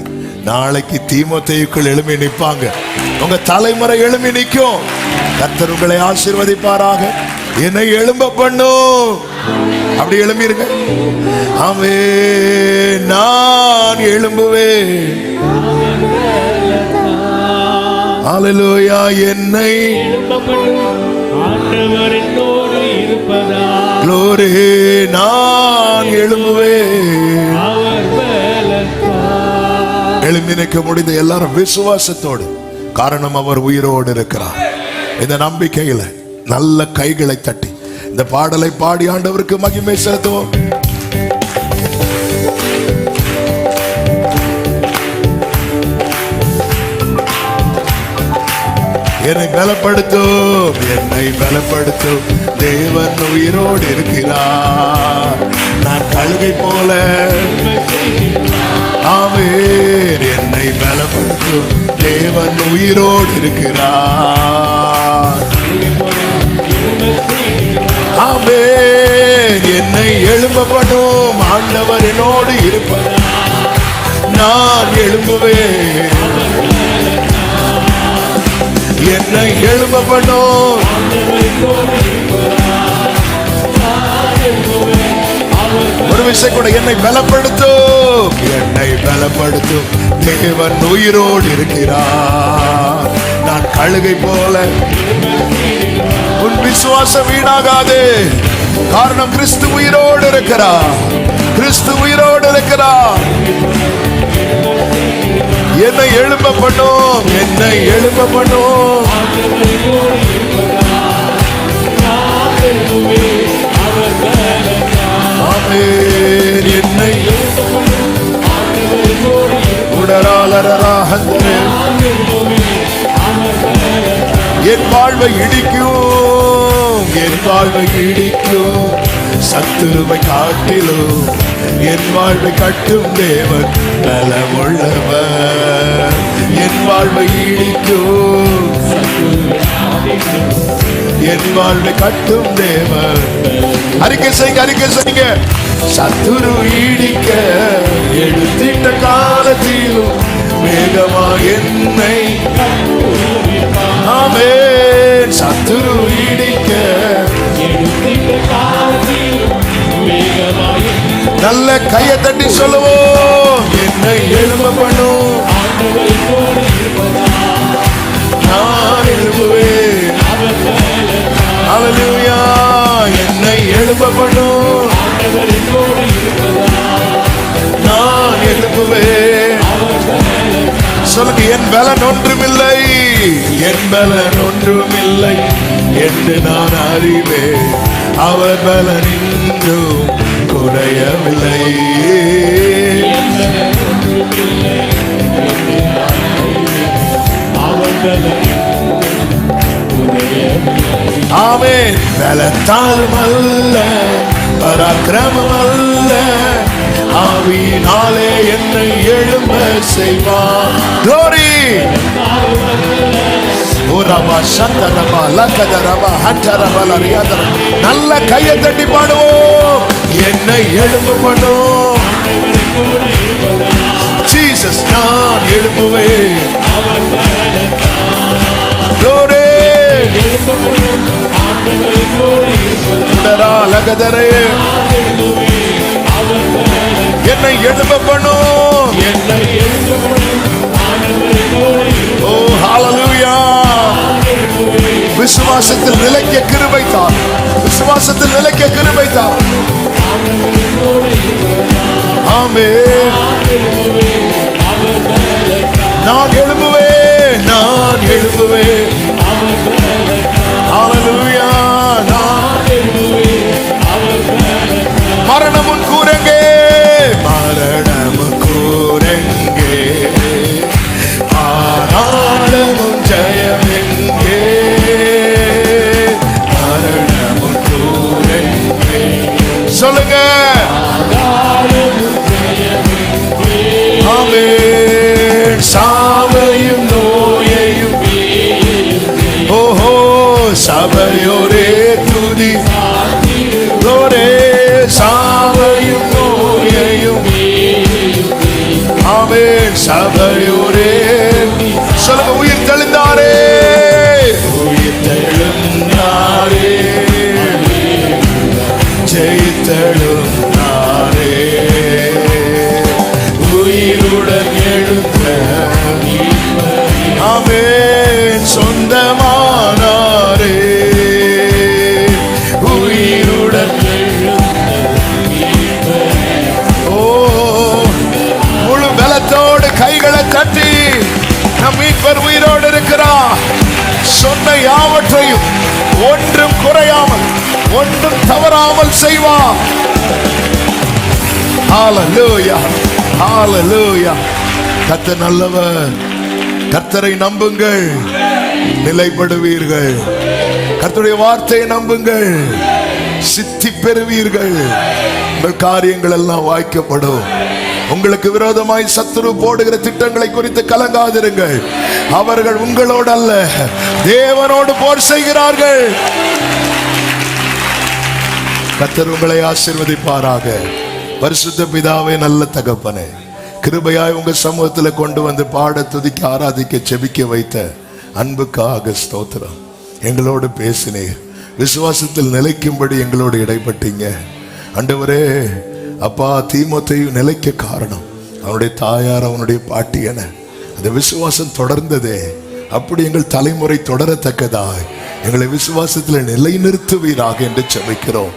நாளைக்கு தீமோத்தேயுக்குள் எழும்பி நிற்பாங்க, உங்க தலைமுறை எழும்பி நிற்கும். கர்த்தர் உங்களை ஆசீர்வதிப்பாராக. என்னை எழும்ப பண்ணும். அப்படி எழும்பிருங்க. ஆமென். நான் எழும்புவேன். ஹல்லேலூயா. என்னை க்ளோரி, நான் எழும்புவேன். எழும்பி நிற்க முடிந்த எல்லாரும் விசுவாசத்தோடு, காரணம் அவர் உயிரோடு இருக்கிறார். இந்த நம்பிக்கையில நல்ல கைகளை தட்டி இந்த பாடலை பாடி ஆண்டவருக்கு மகிமை செலுத்துவோம். என்னை பலப்படுத்தும், தேவன் உயிரோடு இருக்கிறார். நான் நான் கழுகை போல. ஆமென். என்னை பலப்படுத்தும் தேவன் உயிரோடு இருக்கிறார். ஆமென். என்னை எழுப்பப்படும் ஆண்டவர் என்னோடு இருப்பார். நான் எழும்புவேன். என்னை எழுப்பப்படும். ஒரு விஷயம் கூட, என்னை பலப்படுத்தும், என்னை பலப்படுத்தும் தேவன் உயிரோடு இருக்கிறார். நான் கழுகை போல. உன் விசுவாசம் வீணாகாது. காரணம் கிறிஸ்து உயிரோடு இருக்கிறார். கிறிஸ்து உயிரோடு இருக்கிறார். என்னை எழுப்ப பண்ணும். என்னை எழுப்ப பண்ணும். ஆமென். என்னை உடராளராக என் வாழ்வை இடிக்கும். என் வாழ்வை இடிக்கும் சத்துருவை காட்டிலும் என் வாழ்வை கட்டும் தேவன் பலமுள்ளவர். என் வாழ்வை இடிக்கும். என் வாழ்வை கட்டும் தேவன். அறிக்கை செய்யுங்க, அறிக்கை செய்யுங்க. சத்துரு இடிக்க எடுத்திட்ட காலத்திலும் வேகமா என்னை. ஆமென். சத்துரு இடிக்க நல்ல கையை தட்டி சொல்லுவோம். என்னை எழும்ப பண்ணும். நான் எழும்புவேன். ஹல்லேலூயா. என்னை எழும்ப பண்ணும். நான் எழும்புவேன். சொல்லுங்க. என் பலன் ஒன்றுமில்லை. என் பலன் ஒன்றுமில்லை என்று நான் அறிவேன். அவர் பலன் இன்றும் குறையவில்லை. ஆமென். பலத்தாலும் அல்ல, பராக்கிரமம் அல்ல, ஆவியினாலே என்னை எழும்ப செய்வார். Glory. நல்ல கையை தட்டி பாடுவோம். என்னை எழும்ப பண்ணும். ஜீசஸ். நான் எழுப்புவேன். Glory. உடராலகதரே என்னை எழும்ப பண்ணும். என்னை ஓ ஹalleluya. விசுவாசத்தில் நிலைக்க கிருபை தார். விசுவாசத்தில் நிலைக்க கிருபை தார். ஆமென். நான் எழும்புவேன். நான் எழும்புவேன். ஹalleluya. மரணமும் கூரங்கே. மரணமும் கூரங்கே. ஆனாலும் ஜெயமெங்கே. மரணமும் கூரங்கே. சொல்லுங்க. ஆமென். சாவையும் நோயையும் ஓஹோ சபையோரே துதி. ஒரே சாவையும் நோயையும். ஆமென். சபையோரே. சொல்லுங்க. உயிர் தெளிந்தாரே. உயிர் தெழுந்தாரே. ஜெயித்தெழுந்தாரே. உயிருடன் எழுந்த. ஆமென். சொந்தமானாரே. உயிருடன். ஓ முழு பலத்தோடு கைகளை தட்டி நம் மீட்பர் உயிரோடு இருக்கிறார். சொன்ன யாவற்றையும் ஒன்றும் குறையாமல் ஒன்றும் தவறாமல் செய்வார். ஹalleluya. ஹalleluya. கர்த்தர் நல்லவர். கர்த்தரை நம்புங்கள், நிலைப்படுவீர்கள். கர்த்தருடைய வார்த்தையை நம்புங்கள், சித்தி பெறுவீர்கள். உங்கள் காரியங்கள் எல்லாம் வாய்க்கப்படும். உங்களுக்கு விரோதமாய் சத்துரு போடுகிற திட்டங்களை குறித்து கலங்காதிருங்கள். அவர்கள் உங்களோடு அல்ல, தேவனோடு போர் செய்கிறார்கள். கர்த்தர் உங்களை ஆசீர்வதிப்பாராக. பரிசுத்த பிதாவே, நல்ல தகப்பனே, கிருபையாய் உங்க சமூகத்துல கொண்டு வந்து பாட, துதிக்க, ஆராதிக்க, செபிக்க வைத்த அன்புக்காக ஸ்தோத்திரம். எங்களோடு பேசினீர். விசுவாசத்தில் நிலைக்கும்படி எங்களோடு இடைப்பட்டீங்க. ஆண்டவரே அப்பா, தீமோத்தேயு நிலைக்க காரணம் அவனுடைய தாயார், அவனுடைய பாட்டி என அந்த விசுவாசம் தொடர்ந்ததே. அப்படி எங்கள் தலைமுறை தொடரத்தக்கதாய் எங்களை விசுவாசத்தில் நிலைநிறுத்துவீராக என்று செபிக்கிறோம்.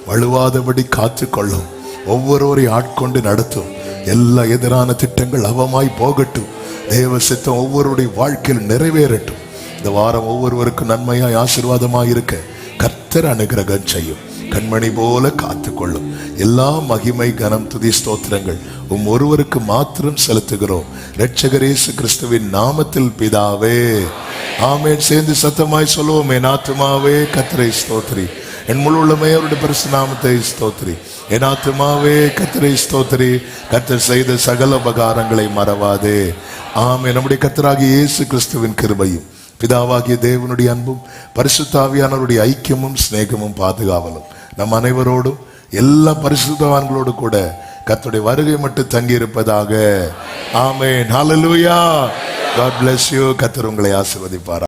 வலுவாதபடி காத்துக்கொள்ளும். ஒவ்வொருவரையும் ஆட்கொண்டு நடத்தும். எல்லா எதிரான திட்டங்கள் அவமாய் போகட்டும். தேவ சித்தம் ஒவ்வொருடைய வாழ்க்கையில் நிறைவேறட்டும். இந்த வாரம் ஒவ்வொருவருக்கும் நன்மையாய் ஆசீர்வாதமாய் இருக்க கர்த்தர் அனுகிரகம் செய்யும். கண்மணி போல காத்துக்கொள்ளும். எல்லா மகிமை, கனம், துதி, ஸ்தோத்திரங்கள் ஒருவருக்கு மாத்திரம் செலுத்துகிறோம். இரட்சகர் இயேசு கிறிஸ்துவின் நாமத்தில் பிதாவே, ஆமென். சேர்ந்து சத்தமாய் சொல்லுவோம். என் ஆத்துமாவே கர்த்தரை ஸ்தோத்திரி, என் முழு உள்ளமே அவருடைய பரிசு நாமத்தை ஸ்தோத்திரி. என் ஆத்துமாவே கர்த்தரை ஸ்தோத்திரி, கர்த்தர் செய்த சகல உபகாரங்களை மறவாதே. ஆமென். நம்முடைய கர்த்தராகிய இயேசு கிறிஸ்துவின் கிருபையும், பிதாவாகிய தேவனுடைய அன்பும், பரிசுத்த ஆவியானவருடைய ஐக்கியமும் சிநேகமும் பாதுகாவலும் நம் அனைவரோடும் எல்லா பரிசுத்தவான்களோடு கூட கர்த்தருடைய வருகை மட்டும் தங்கி இருப்பதாக. ஆமென். ஹல்லேலூயா. God bless you. கர்த்தர் உங்களை ஆசீர்வதிப்பார்.